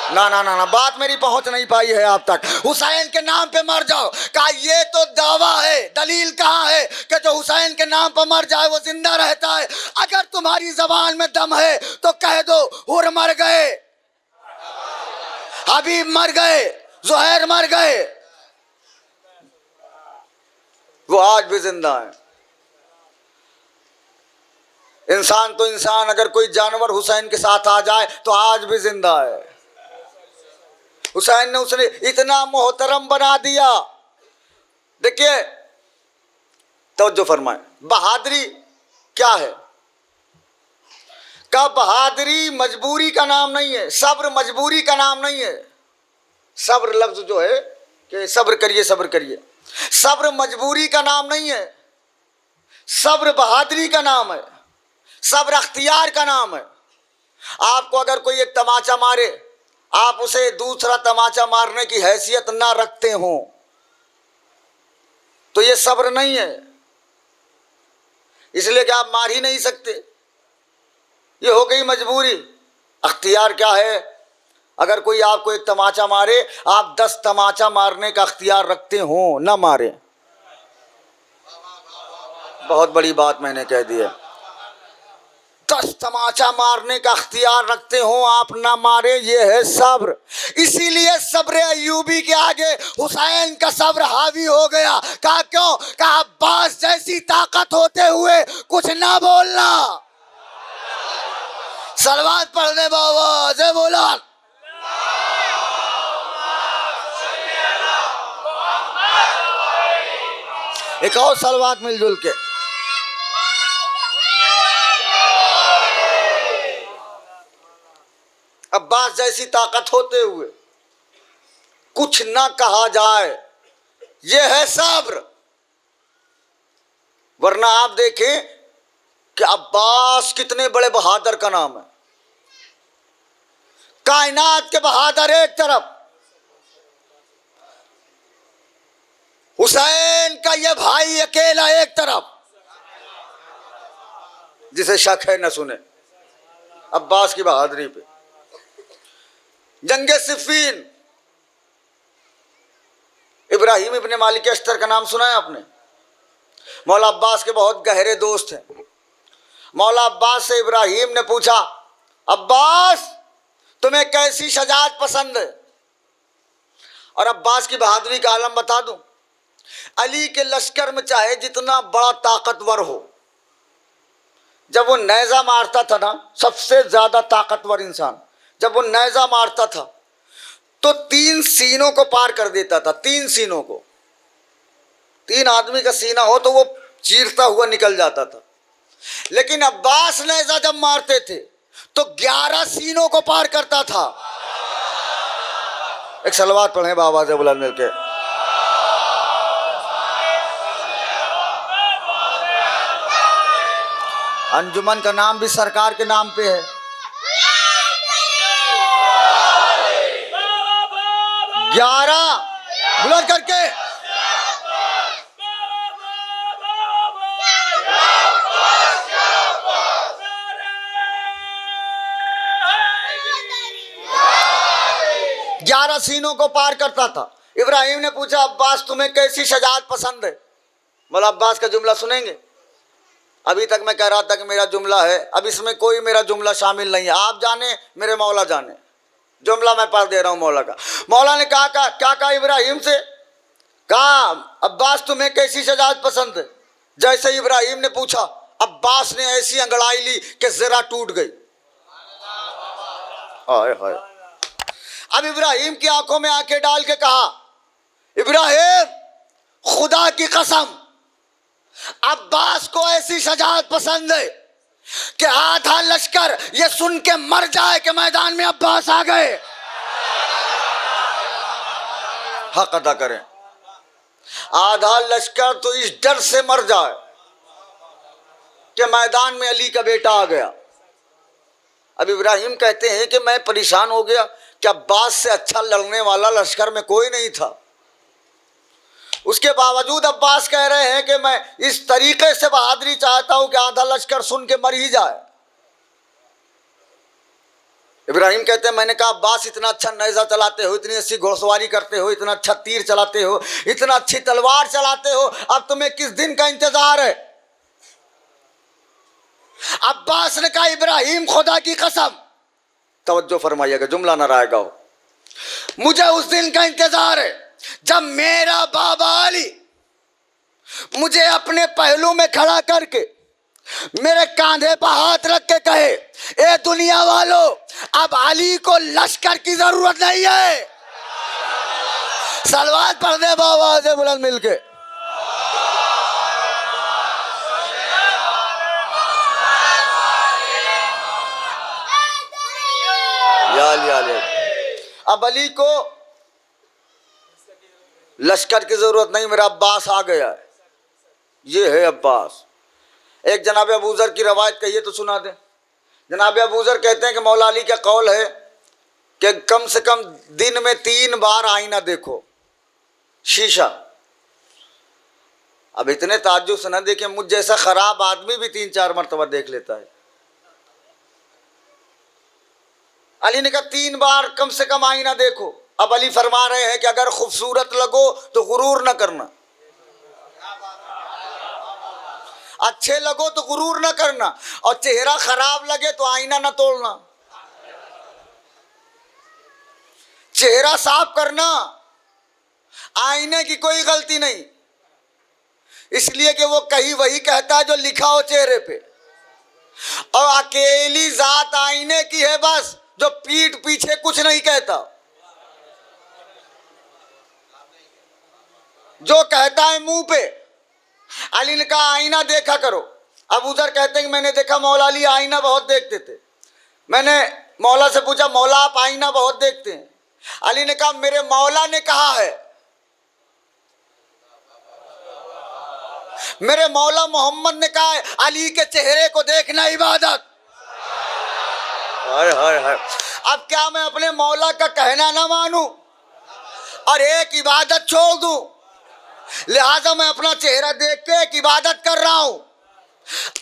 ना ना ना ना, बात मेरी पहुंच नहीं पाई है आप तक। हुसैन के नाम पे मर जाओ। कहा ये तो दावा है, दलील कहां है कि जो हुसैन के नाम पे मर जाए वो जिंदा रहता है? अगर तुम्हारी जबान में दम है तो कह दो हुर मर गए, हबीब मर गए, जुहैर मर गए, वो आज भी जिंदा है। इंसान तो इंसान, अगर कोई जानवर हुसैन के साथ आ जाए तो आज भी जिंदा है। हुसैन ने उसने इतना मोहतरम बना दिया। देखिए तवज्जो फरमाए, बहादुरी क्या है? का बहादुरी मजबूरी का नाम नहीं है, सब्र मजबूरी का नाम नहीं है। सब्र लफ्ज जो है कि सब्र करिए, सब्र करिए, सब्र मजबूरी का नाम नहीं है, सब्र बहादुरी का नाम है, सब्र अख्तियार का नाम है। आपको अगर कोई एक तमाचा मारे, आप उसे दूसरा तमाचा मारने की हैसियत ना रखते हो तो ये सब्र नहीं है, इसलिए कि आप मार ही नहीं सकते, ये हो गई मजबूरी। अख्तियार क्या है? अगर कोई आपको एक तमाचा मारे, आप 10 तमाचा मारने का अख्तियार रखते हो, ना मारे। बहुत बड़ी बात मैंने कह दी है। 10 तमाचा मारने का अख्तियार रखते हो, आप ना मारे, ये है सब्र। इसीलिए सब्र अय्यूबी के आगे हुसैन का सब्र हावी हो गया। कहा क्यों? कहा अब्बास जैसी ताकत होते हुए कुछ ना बोलना। सलवात पढ़ने बाबा जय बोला। एक और सलवात मिलजुल के। अब्बास जैसी ताकत होते हुए कुछ ना कहा जाए, यह है सब्र। वरना आप देखें कि अब्बास कितने बड़े बहादुर का नाम है। कायनात के बहादुर एक तरफ, हुसैन का ये भाई अकेला एक तरफ, जिसे शक है न सुने अब्बास की बहादुरी पे। जंगे सिफ़ीन, इब्राहिम इब्ने मालिक अश्तर का नाम सुना है आपने? मौला अब्बास के बहुत गहरे दोस्त हैं। मौला अब्बास से इब्राहिम ने पूछा, अब्बास तुम्हें कैसी शजाअत पसंद है? और अब्बास की बहादुरी का आलम बता दूं, अली के लश्कर में चाहे जितना बड़ा ताकतवर हो, जब वो नेज़ा मारता था ना, सबसे ज्यादा ताकतवर इंसान, जब वो नेज़ा मारता था तो 3 सीनों को पार कर देता था। 3 सीनों को, 3 आदमी का सीना हो तो वो चीरता हुआ निकल जाता था। लेकिन अब्बास नेज़ा जब मारते थे तो 11 सीनों को पार करता था। एक सलवात पढ़े बाबा से बुलंद मिलके। अंजुमन का नाम भी सरकार के नाम पे है। 11 बुलंद करके। ग्यारह सीनों को पार करता था। इब्राहिम ने पूछा, अब्बास तुम्हें कैसी शजाअत पसंद है? बोला अब्बास का जुमला सुनेंगे? अभी तक मैं कह रहा था कि मेरा जुमला है, अब इसमें कोई मेरा जुमला शामिल नहीं है। आप जाने, मेरे मौला जाने, जुमला मैं पढ़ दे रहा हूँ मौला का। मौला ने कहा क्या कहा इब्राहिम से? कहा अब्बास तुम्हें कैसी शजाअत पसंद है? जैसे इब्राहिम ने पूछा, अब्बास ने ऐसी अंगड़ाई ली कि जरा टूट गई। हाय हाय। अब इब्राहिम की आंखों में आंखें डाल के कहा, इब्राहिम खुदा की कसम, अब्बास को ऐसी शजाअत पसंद है कि आधा लश्कर ये सुन के मर जाए कि मैदान में अब्बास आ गए। हक अदा करें। आधा लश्कर तो इस डर से मर जाए कि मैदान में अली का बेटा आ गया। अब इब्राहिम कहते हैं कि मैं परेशान हो गया कि अब्बास से अच्छा लड़ने वाला लश्कर में कोई नहीं था। उसके बावजूद अब्बास कह रहे हैं कि मैं इस तरीके से बहादुरी चाहता हूं कि आधा लश्कर सुन के मर ही जाए। इब्राहिम कहते हैं, मैंने कहा अब्बास इतना अच्छा नेज़ा चलाते हो, इतनी अच्छी घोड़सवारी करते हो, इतना अच्छा तीर चलाते हो, इतना अच्छी तलवार चलाते हो, अब तुम्हें किस दिन का इंतजार है? अब्बास ने कहा, इब्राहिम खुदा की कसम, तवज्जो फरमाइएगा, जुमला ना रायगा हो, मुझे उस दिन का इंतजार है जब मेरा बाबा अली मुझे अपने पहलू में खड़ा करके मेरे कांधे पर हाथ रख के कहे, ए दुनिया वालों, अब अली को लश्कर की जरूरत नहीं है। सलवात पढ़ दे बाबा से बुलंद मिलके। अब अली को लश्कर की जरूरत नहीं, मेरा अब्बास आ गया है, ये है अब्बास। एक जनाब अबूजर की रवायत कहिए तो सुना दें। जनाब अबूजर कहते हैं कि मौला अली का कौल है कि कम से कम दिन में 3 बार आईना देखो, शीशा। अब इतने ताज्जुब से न देखें, मुझ जैसा खराब आदमी भी 3-4 मरतबा देख लेता है। अली ने कहा 3 बार कम से कम आईना देखो। अब अली फरमा रहे हैं कि अगर खूबसूरत लगो तो गुरूर न करना, अच्छे लगो तो गुरूर न करना, और चेहरा खराब लगे तो आईना न तोड़ना। चेहरा साफ करना, आईने की कोई गलती नहीं, इसलिए कि वो कहीं वही कहता है जो लिखा हो चेहरे पे। और अकेली जात आईने की है बस, जो पीठ पीछे कुछ नहीं कहता, जो कहता है मुंह पे। अली ने कहा आईना देखा करो। अबू ज़र कहते हैं कि मैंने देखा मौला अली आईना बहुत देखते थे। मैंने मौला से पूछा मौला आप आईना बहुत देखते हैं? अली ने कहा मेरे मौला ने कहा है, मेरे मौला मोहम्मद ने कहा है अली के चेहरे को देखना इबादत। हाय हाय हाय। अब क्या मैं अपने मौला का कहना ना मानूं और एक इबादत छोड़ दूं? लिहाजा मैं अपना चेहरा देख के एक इबादत कर रहा हूं।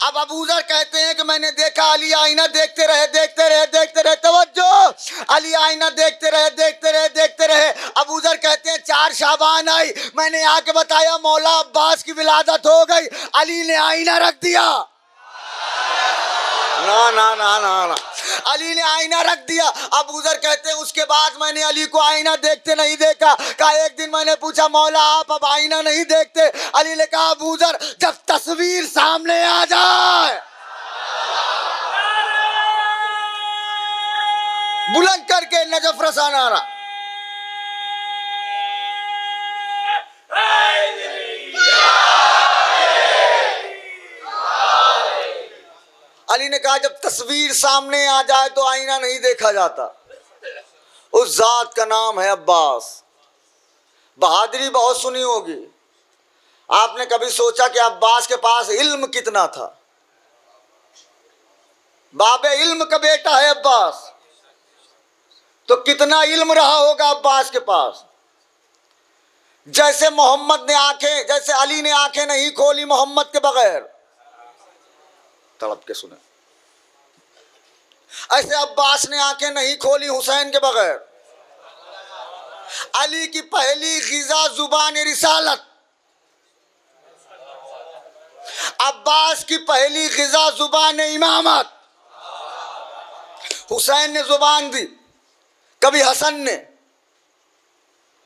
अब अबू ज़र कहते हैं कि मैंने देखा अली आईना देखते रहे देखते रहे देखते रहे, तवज्जो, अली आईना देखते रहे देखते रहे देखते रहे। अबू ज़र कहते हैं 4 शाबान आई, मैंने आके बताया मौला अब्बास की विलादत हो गई, अली ने आईना रख दिया। ना ना ना ना ना, अली ने आईना रख दिया। अबू ज़र कहते हैं उसके बाद मैंने अली को आईना देखते नहीं देखा। कहा एक दिन मैंने पूछा मौला आप अब आईना नहीं देखते? अली ने कहा अबू ज़र जब तस्वीर सामने आ जाए, बुलंद करके नजफ रसा नारा। अली ने कहा जब तस्वीर सामने आ जाए तो आईना नहीं देखा जाता। उस जात का नाम है अब्बास। बहादुरी बहुत सुनी होगी। आपने कभी सोचा कि अब्बास के पास इल्म कितना था? बाबे इल्म का बेटा है अब्बास, तो कितना इल्म रहा होगा अब्बास के पास। जैसे मोहम्मद ने आंखें, जैसे अली ने आंखें नहीं खोली मोहम्मद के बगैर, तड़प के सुने, ऐसे अब्बास ने आंखें नहीं खोली हुसैन के बगैर। अली की पहली ग़िज़ा जुबान रिसालत, अब्बास की पहली ग़िज़ा जुबान इमामत। हुसैन ने जुबान दी, कभी हसन ने,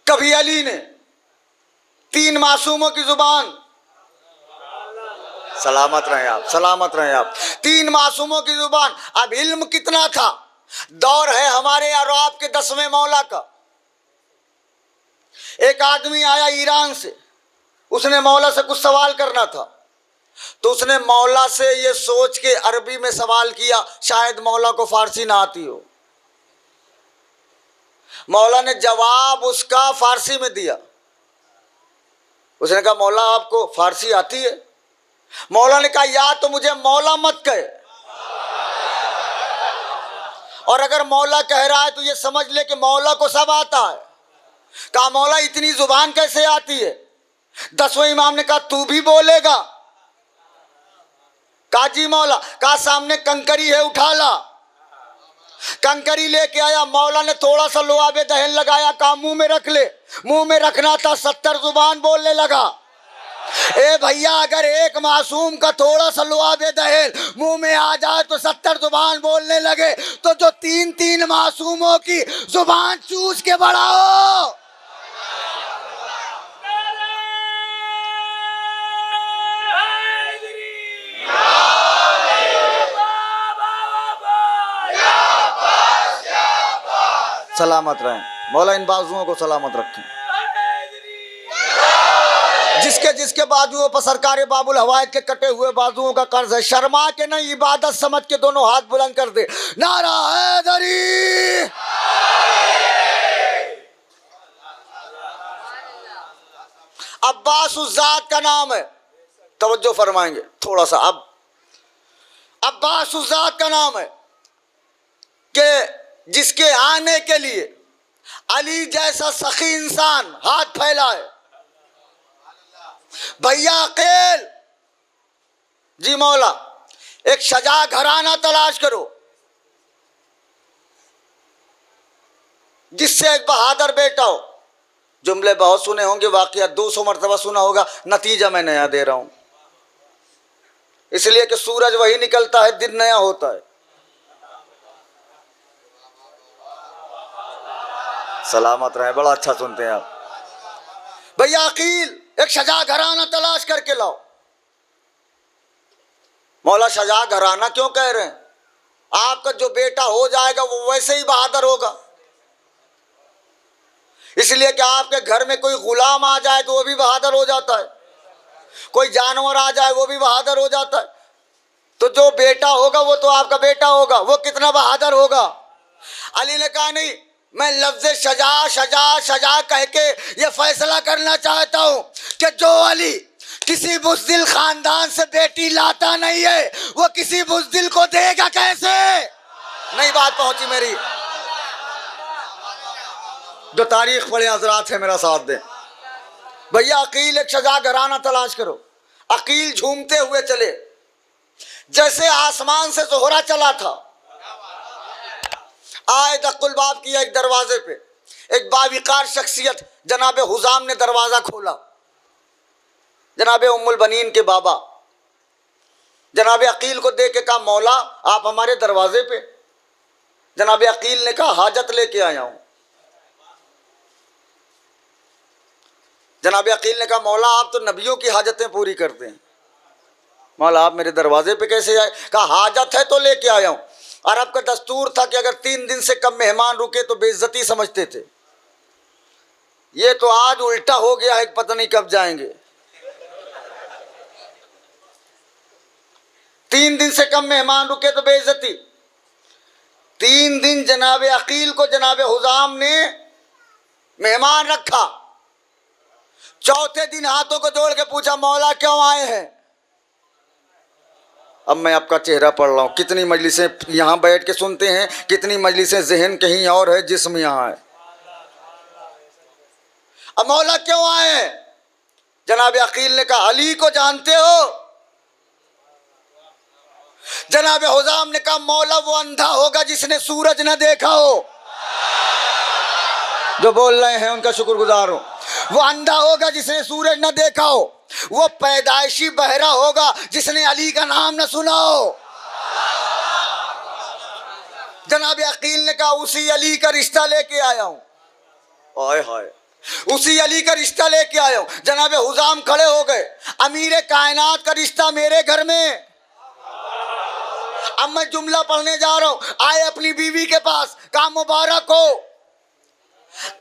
कभी अली ने, 3 मासूमों की जुबान। सलामत रहे आप, सलामत रहे आप। 3 मासूमों की जुबान। अब इल्म कितना था? दौर है हमारे और आपके 10वें मौला का। एक आदमी आया ईरान से, उसने मौला से कुछ सवाल करना था, तो उसने मौला से ये सोच के अरबी में सवाल किया शायद मौला को फारसी ना आती हो। मौला ने जवाब उसका फारसी में दिया। उसने कहा मौला आपको फारसी आती है? मौला ने कहा या तो मुझे मौला मत कहे, और अगर मौला कह रहा है तो ये समझ ले कि मौला को सब आता है। कहा मौला इतनी जुबान कैसे आती है? 10वें इमाम ने कहा तू भी बोलेगा? कहा जी मौला। कहा सामने कंकरी है उठा ला। कंकरी लेके आया, मौला ने थोड़ा सा लुआबे दहन लगाया, कहा मुंह में रख ले। मुंह में रखना था, 70 जुबान बोलने लगा। ए भैया अगर एक मासूम का थोड़ा सा लुआबे दहन मुंह में आ जाए तो 70 जुबान बोलने लगे, तो जो 3-3 मासूमों की जुबान चूस के बढ़ाओ। सलामत रहें मौला, इन बाजुओं को सलामत रखें। जिसके जिसके बाजुओं पर सरकार बाबुल हवायत के कटे हुए बाजुओं का कर्ज है, शर्मा के नहीं इबादत समझ के दोनों हाथ बुलंद कर दे। नारा हैदरी। अब्बास उस जात का नाम है। तवज्जो फरमाएंगे थोड़ा सा। अब अब्बास उस जात का नाम है कि जिसके आने के लिए अली जैसा सखी इंसान हाथ फैलाए। भैया अकील जी मौला, एक शजा घराना तलाश करो जिससे एक बहादुर बेटा हो। जुमले बहुत सुने होंगे, वाकया 200 मरतबा सुना होगा, नतीजा मैं नया दे रहा हूं, इसलिए कि सूरज वही निकलता है, दिन नया होता है। सलामत रहे, बड़ा अच्छा सुनते हैं आप। भैया अकील, एक शजा घराना तलाश करके लाओ। मौला शजा घराना क्यों कह रहे हैं? आपका जो बेटा हो जाएगा वो वैसे ही बहादुर होगा, इसलिए कि आपके घर में कोई गुलाम आ जाए तो वो भी बहादुर हो जाता है, कोई जानवर आ जाए वो भी बहादुर हो जाता है। तो जो बेटा होगा वो तो आपका बेटा होगा, वो कितना बहादुर होगा। अली ने कहा नहीं, मैं लफ्ज़ शजा शजा शजा कह के ये फैसला करना चाहता हूं कि जो अली किसी बुज़दिल खानदान से बेटी लाता नहीं है वो किसी बुज़दिल को देगा कैसे? नहीं बात पहुंची मेरी। जो तारीख पढ़े हजरात है मेरा साथ दें। भैया अकील, एक शजा घराना तलाश करो। अकील झूमते हुए चले जैसे आसमान से जोहरा चला था। आए दक्कुल बाब किया, एक दरवाजे पे एक बाविकार शख्सियत जनाबे हुजाम ने दरवाजा खोला। जनाबे उम्मुल बनीन के बाबा जनाबे अकील को देख के कहा, मौला आप हमारे दरवाजे पे? जनाबे अकील ने कहा, हाजत लेके आया हूं। जनाबे अकील ने कहा, मौला आप तो नबियों की हाजतें पूरी करते हैं, मौला आप मेरे दरवाजे पे कैसे आए? कहा, हाजत है तो लेके आया हूं। अरब का दस्तूर था कि अगर 3 दिन से कम मेहमान रुके तो बेइज्जती समझते थे। ये तो आज उल्टा हो गया है, पता नहीं कब जाएंगे। 3 दिन से कम मेहमान रुके तो बेइज्जती। 3 दिन जनाबे अकील को जनाबे हुजाम ने मेहमान रखा। चौथे दिन हाथों को जोड़ के पूछा, मौला क्यों आए हैं? अब मैं आपका चेहरा पढ़ रहा हूँ। कितनी मजलिसें यहाँ बैठ के सुनते हैं, कितनी मजलिसें जहन कहीं और है, जिस्म यहाँ है। अब मौला क्यों आए हैं? जनाब अकील ने कहा, अली को जानते हो? जनाब हुजाम ने कहा, मौला वो अंधा होगा जिसने सूरज न देखा हो। जो बोल रहे हैं उनका शुक्रगुजार हूं। वो अंधा होगा जिसने सूरज न देखा हो। वो पैदाइशी बहरा होगा जिसने अली का नाम न सुना हो। जनाब अकील ने कहा, उसी अली का रिश्ता लेके आया हूं। आए हाय, उसी अली का रिश्ता लेके आया हूं। जनाब हुजाम खड़े हो गए। अमीर कायनात का रिश्ता मेरे घर में। अब मैं जुमला पढ़ने जा रहा हूं। आए अपनी बीवी के पास, कहा, मुबारक हो,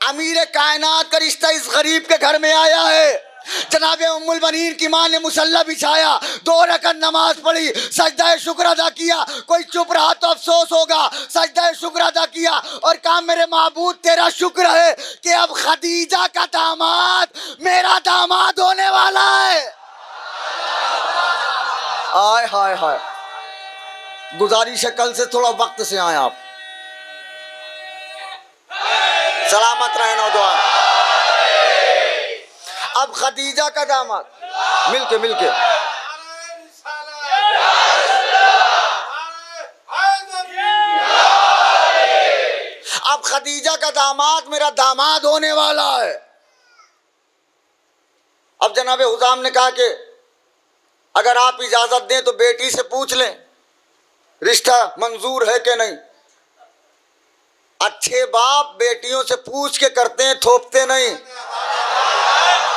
अमीर कायनात का रिश्ता इस गरीब के घर में आया है। जनाबे उम्मुल बनीन की मां ने मुसल्ला बिछाया, 2 रकात नमाज पढ़ी, सजदा शुक्र अदा किया। कोई चुप रहा तो अफसोस होगा। सजदा शुक्र अदा किया और कहा, मेरे माबूद तेरा शुक्र है कि अब खदीजा का दामाद मेरा दामाद होने वाला है। आय हाय हाय, गुजारिश है कल से थोड़ा वक्त से आए आप। सलामत रहे नौजवान। अब खदीजा का दामाद, मिलके मिलके अब खदीजा का दामाद मेरा दामाद होने वाला है। अब जनाबे हुजाम ने कहा कि अगर आप इजाजत दें तो बेटी से पूछ लें रिश्ता मंजूर है कि नहीं। अच्छे बाप बेटियों से पूछ के करते हैं, थोपते नहीं।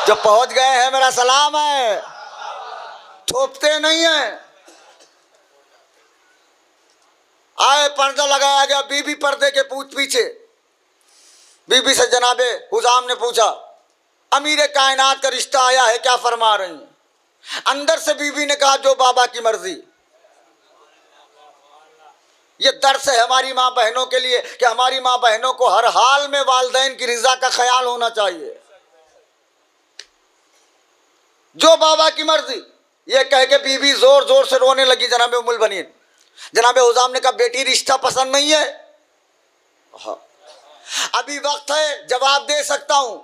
जो पहुंच गए हैं मेरा सलाम है, थोपते नहीं है। आए पर्दा लगाया गया, बीबी पर्दे के पीछे। बीबी से जनाबे हुजाम ने पूछा, अमीर कायनात का रिश्ता आया है, क्या फरमा रही हैं? अंदर से बीबी ने कहा, जो बाबा की मर्जी। ये दर्स है हमारी माँ बहनों के लिए कि हमारी माँ बहनों को हर हाल में वालिदैन की रिजा का ख्याल होना चाहिए। जो बाबा की मर्जी, ये कह के बीवी जोर जोर से रोने लगी। जनाब उम्मुल बनीन, जनाब हुज़ाम ने कहा बेटी रिश्ता पसंद नहीं है? हाँ, अभी वक्त है, जवाब दे सकता हूं।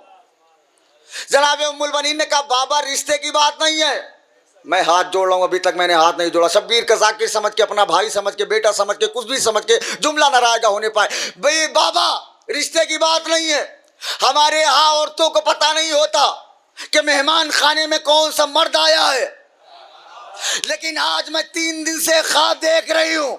जनाब उम्मुल बनीन ने कहा बाबा रिश्ते की बात नहीं है। मैं हाथ जोड़ रहा हूं, अभी तक मैंने हाथ नहीं जोड़ा। शब्बीर का जाकिर समझ के, अपना भाई समझ के, बेटा समझ के, कुछ भी समझ के, जुमला नारायगा होने पाए। भाई बाबा रिश्ते की बात नहीं है। हमारे यहाँ औरतों को पता नहीं होता कि मेहमान खाने में कौन सा मर्द आया है, लेकिन आज मैं 3 दिन से ख्वाब देख रही हूँ।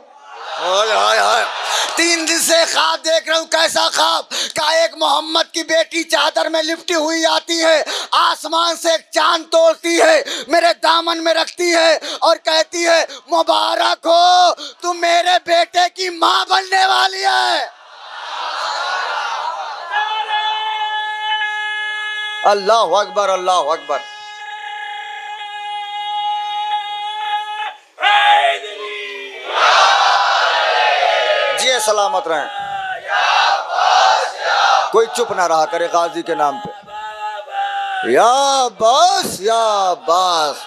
3 दिन से ख्वाब देख रहा हूँ। कैसा ख्वाब? का एक मोहम्मद की बेटी चादर में लिपटी हुई आती है, आसमान से एक चांद तोड़ती है, मेरे दामन में रखती है और कहती है मुबारक हो, तू मेरे बेटे की माँ बनने वाली है। अल्लाह अकबर, अल्लाह अकबर। जी सलामत रहें। कोई चुप ना रहा करे गाजी के नाम पे। या बस, या बस।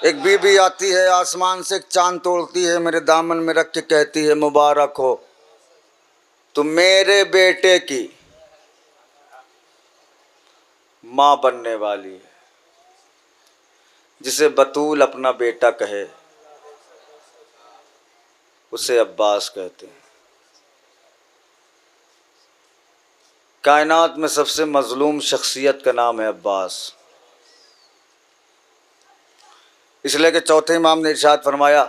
एक बीबी आती है, आसमान से एक चांद तोड़ती है, मेरे दामन में रख के कहती है मुबारक हो, तुम मेरे बेटे की माँ बनने वाली है। जिसे बतूल अपना बेटा कहे उसे अब्बास कहते हैं। कायनात में सबसे मजलूम शख्सियत का नाम है अब्बास। इसलिए कि चौथे इमाम ने इरशाद फरमाया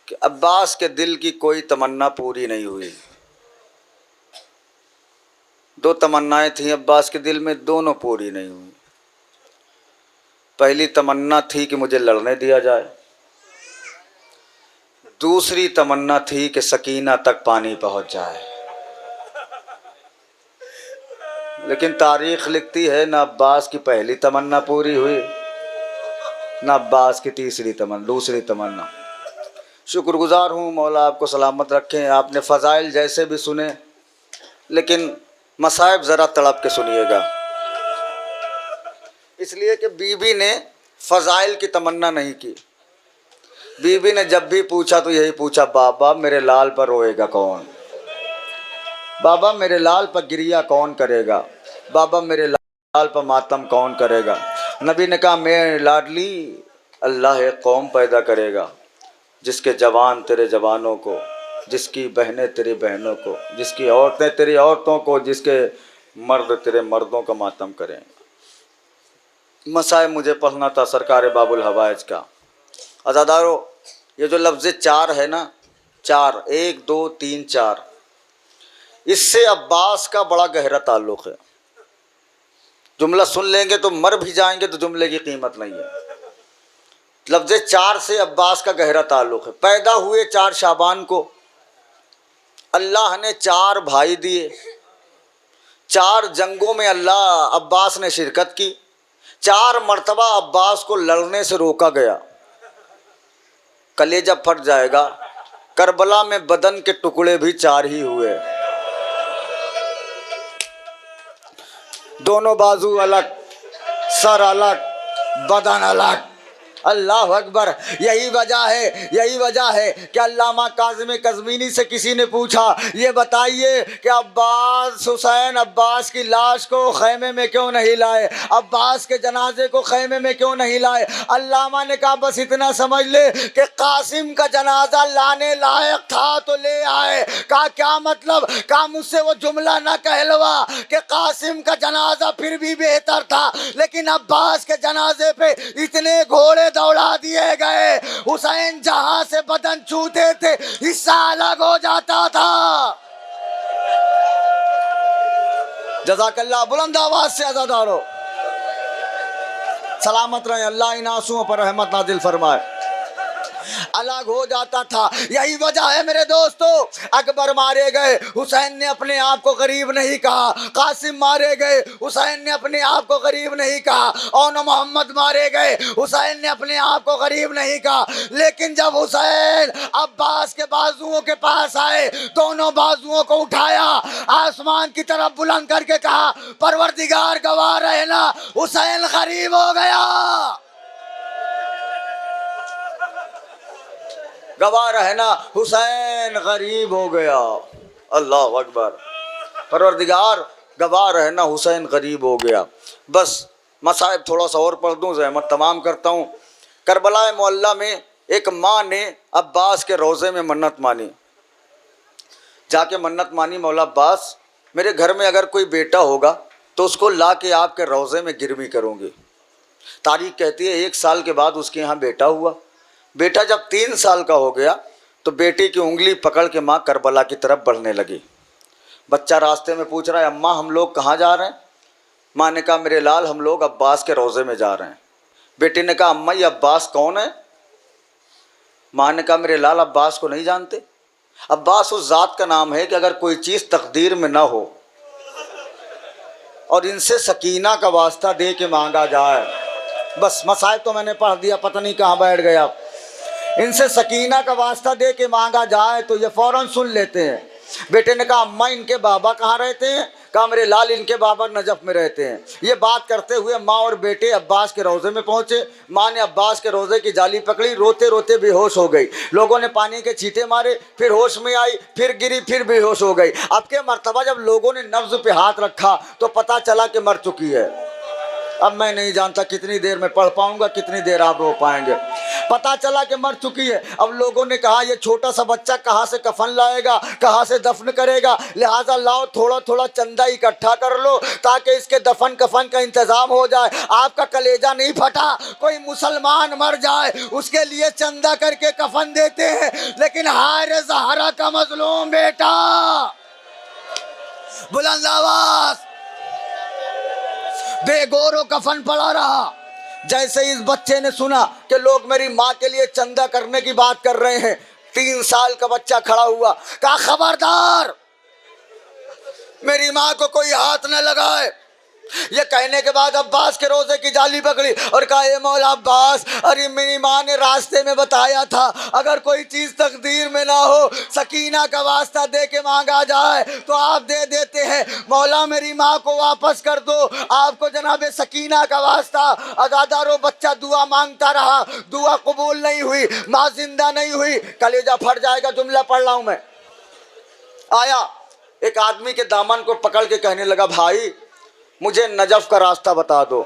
कि अब्बास के दिल की कोई तमन्ना पूरी नहीं हुई। 2 तमन्नाएं थीं अब्बास के दिल में, दोनों पूरी नहीं हुई। पहली तमन्ना थी कि मुझे लड़ने दिया जाए, दूसरी तमन्ना थी कि सकीना तक पानी पहुंच जाए। लेकिन तारीख लिखती है ना अब्बास की पहली तमन्ना पूरी हुई, ना अब्बास की दूसरी तमन्ना। शुक्रगुजार हूँ, मौला आपको सलामत रखें। आपने फ़ज़ाइल जैसे भी सुने, लेकिन मसाइब ज़रा तड़प के सुनिएगा। इसलिए कि बीबी ने फ़ज़ाइल की तमन्ना नहीं की। बीबी ने जब भी पूछा तो यही पूछा, बाबा मेरे लाल पर रोएगा कौन? बाबा मेरे लाल पर गिरिया कौन करेगा? बाबा मेरे लाल पर मातम कौन करेगा? नबी ने कहा मेरे लाडली, अल्लाह एक कौम पैदा करेगा जिसके जवान तेरे जवानों को, जिसकी बहनें तेरी बहनों को, जिसकी औरतें तेरी औरतों को, जिसके मर्द तेरे मर्दों का मातम करें। मसाए मुझे पढ़ना था सरकार बाबुल हवाइज का। अज़ादारो, ये जो लफ्ज़ 4 है ना, 4, 1 2 3 4, इससे अब्बास का बड़ा गहरा ताल्लुक़ है। जुमला सुन लेंगे तो मर भी जाएंगे तो जुमले की कीमत नहीं है। लफ्ज़ 4 से अब्बास का गहरा ताल्लुक़ है। पैदा हुए 4 शाबान को, अल्लाह ने 4 भाई दिए, 4 जंगों में अल्लाह अब्बास ने शिरकत की, 4 मर्तबा अब्बास को लड़ने से रोका गया। कलेजा फट जाएगा, करबला में बदन के टुकड़े भी 4 ही हुए। दोनों बाजू अलग, सर अलग, बदन अलग। अल्लाह अकबर। यही वजह है कि अल्लामा काज़िम कज़मीनी से किसी ने पूछा, ये बताइए कि अब्बास हुसैन अब्बास की लाश को खैमे में क्यों नहीं लाए, अब्बास के जनाजे को खैमे में क्यों नहीं लाए? अल्लामा ने कहा बस इतना समझ ले कि कासिम का जनाजा लाने लायक था तो ले आए। कहा क्या मतलब? कहा मुझसे वो जुमला न कहलवा कि कासिम का जनाजा फिर भी बेहतर था, लेकिन अब्बास के जनाजे पे इतने घोड़े दौड़ा दिए गए, हुसैन जहां से बदन छूते थे हिस्सा अलग हो जाता था। जज़ाकल्लाह। बुलंद आवाज से अज़ादारो सलामत रहे, अल्लाह इन आंसुओं पर रहमत नाजिल फरमाए। अलग हो जाता था। यही वजह है मेरे दोस्तों, अकबर मारे गए, हुसैन ने अपने आप को गरीब नहीं कहा। कासिम मारे गए, हुसैन ने अपने आप को गरीब नहीं कहा। और मोहम्मद मारे गए, हुसैन ने अपने आप को गरीब नहीं कहा। लेकिन जब हुसैन अब्बास के बाजुओं के पास आए, दोनों बाजुओं को उठाया, आसमान की तरफ बुलंद करके कहा, परवरदिगार गवाह रहना, हुसैन गरीब हो गया। गवाह रहना, हुसैन गरीब हो गया। अल्लाह अकबर। परवरदिगार गवाह रहना, हुसैन गरीब हो गया। बस मसाइब थोड़ा सा और पढ़ दूँ, ज़हमत तमाम करता हूँ। करबला मोहल्ला में एक माँ ने अब्बास के रोज़े में मन्नत मानी। जाके मन्नत मानी, मौला अब्बास मेरे घर में अगर कोई बेटा होगा तो उसको ला के आपके रोज़े में गिरवी करूँगी। तारीख कहती है 1 साल के बाद उसके यहाँ बेटा हुआ। बेटा जब 3 साल का हो गया तो बेटी की उंगली पकड़ के माँ करबला की तरफ बढ़ने लगी। बच्चा रास्ते में पूछ रहा है, अम्मा हम लोग कहाँ जा रहे हैं? माँ ने कहा, मेरे लाल हम लोग अब्बास के रोज़े में जा रहे हैं। बेटी ने कहा, अम्मा ये अब्बास कौन है? माँ ने कहा, मेरे लाल अब्बास को नहीं जानते? अब्बास उस ज़ात का नाम है कि अगर कोई चीज़ तकदीर में ना हो और इनसे सकीना का वास्ता दे के मांगा जाए। बस मसाइब तो मैंने पढ़ दिया, पता नहीं कहाँ बैठ गए आप। इनसे सकीना का वास्ता दे के मांगा जाए तो ये फ़ौरन सुन लेते हैं। बेटे ने कहा, अम्मा इनके बाबा कहाँ रहते हैं? कहा, मेरे लाल इनके बाबा नजफ में रहते हैं। ये बात करते हुए माँ और बेटे अब्बास के रोज़े में पहुँचे। माँ ने अब्बास के रोज़े की जाली पकड़ी, रोते रोते बेहोश हो गई। लोगों ने पानी के छींटे मारे, फिर होश में आई, फिर गिरी, फिर बेहोश हो गई। अब के मर्तबा जब लोगों ने नब्ज़ पे हाथ रखा तो पता चला कि मर चुकी है। अब मैं नहीं जानता कितनी देर में पढ़ पाऊंगा, कितनी देर आप रो पाएंगे। पता चला कि मर चुकी है। अब लोगों ने कहा, ये छोटा सा बच्चा कहाँ से कफन लाएगा, कहाँ से दफन करेगा, लिहाजा लाओ थोड़ा थोड़ा चंदा इकट्ठा कर लो ताकि इसके दफन कफन का इंतजाम हो जाए। आपका कलेजा नहीं फटा? कोई मुसलमान मर जाए उसके लिए चंदा करके कफन देते हैं, लेकिन हाय रे ज़हरा का मजलूम बेटा, बुलंद आवाज, बेगौरो कफन पड़ा रहा। जैसे इस बच्चे ने सुना कि लोग मेरी माँ के लिए चंदा करने की बात कर रहे हैं, 3 साल का बच्चा खड़ा हुआ, कहा, खबरदार मेरी माँ को कोई हाथ न लगाए। ये कहने के बाद अब्बास के रोज़े की जाली पकड़ी और कहा, ए मौला अब्बास, अरे मेरी माँ ने रास्ते में बताया था अगर कोई चीज़ तकदीर में ना हो, सकीना का वास्ता दे के मांगा जाए तो आप दे देते हैं। मौला मेरी माँ को वापस कर दो, आपको जनाब सकीना का वास्ता अदा रो। बच्चा दुआ मांगता रहा, दुआ कबूल नहीं हुई, माँ जिंदा नहीं हुई। कलेजा फट जाएगा, जुमला पढ़ रहा हूँ मैं। आया एक आदमी के दामन को पकड़ के कहने लगा, भाई मुझे नजफ का रास्ता बता दो,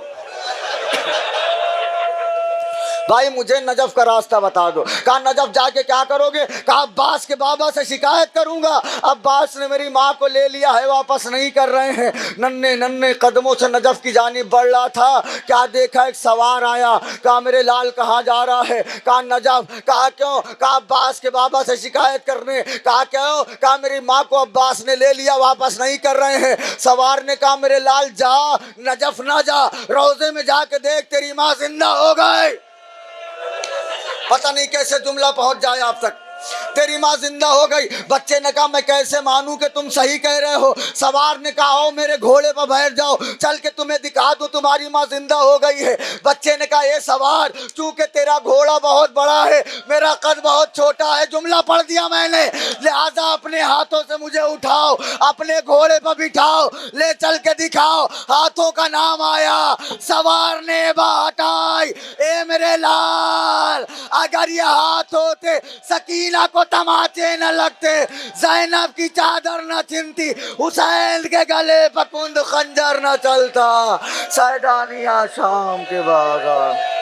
भाई मुझे नजफ का रास्ता बता दो। कहा, नजफ जाके क्या करोगे? कहा, अब्बास के बाबा से शिकायत करूंगा। अब्बास ने मेरी माँ को ले लिया है, वापस नहीं कर रहे हैं। नन्हे नन्हे कदमों से नजफ की जानिब बढ़ रहा था, क्या देखा एक सवार आया। कहा, मेरे लाल कहाँ जा रहा है? कहा, नजफ। कहा, क्यों? कहा, अब्बास के बाबा से शिकायत करने। कहा, क्यों? कहा, मेरी माँ को अब्बास ने ले लिया, वापस नहीं कर रहे हैं। सवार ने कहा, मेरे लाल जा, नजफ ना जा, रोजे में जाके देख तेरी माँ जिंदा हो गई। पता नहीं कैसे जुमला पहुंच जाए आप तक, तेरी माँ जिंदा हो गई। बच्चे ने कहा, मैं कैसे मानूं कि तुम सही कह रहे हो? सवार ने कहा, आओ मेरे घोड़े पर बैठ जाओ, चल के तुम्हें दिखा दूं तुम्हारी माँ जिंदा हो गई है। बच्चे ने कहा, ये सवार, चूंकि तेरा घोड़ा बहुत बड़ा है, मेरा कद बहुत छोटा है, जुमला पढ़ दिया मैंने, लिहाजा अपने हाथों से मुझे उठाओ, अपने घोड़े पर बिठाओ, ले चल के दिखाओ। हाथों का नाम आया, सवार ने बात आई, ए मेरे लाल, अगर ये हाथ होते सकीना को तमाचे न लगते, ज़ैनब की चादर न छिनती, हुसैन के गले पर कुंद खंजर न चलता। सैदानिया शाम के बाजार।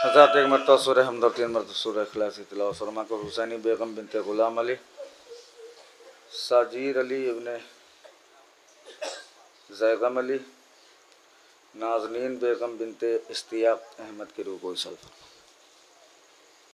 हज़रत एक मरतबा सूरह हमदर्द, 3 मरतबा सूरह इखलास की तिलावत फरमा को हुसैनी बेगम बिनते गुलाम अली साजीर अली इब्ने ज़ैगम अली नाजनीन बेगम बिनते इश्तियाक अहमद की रूह को सल्फा।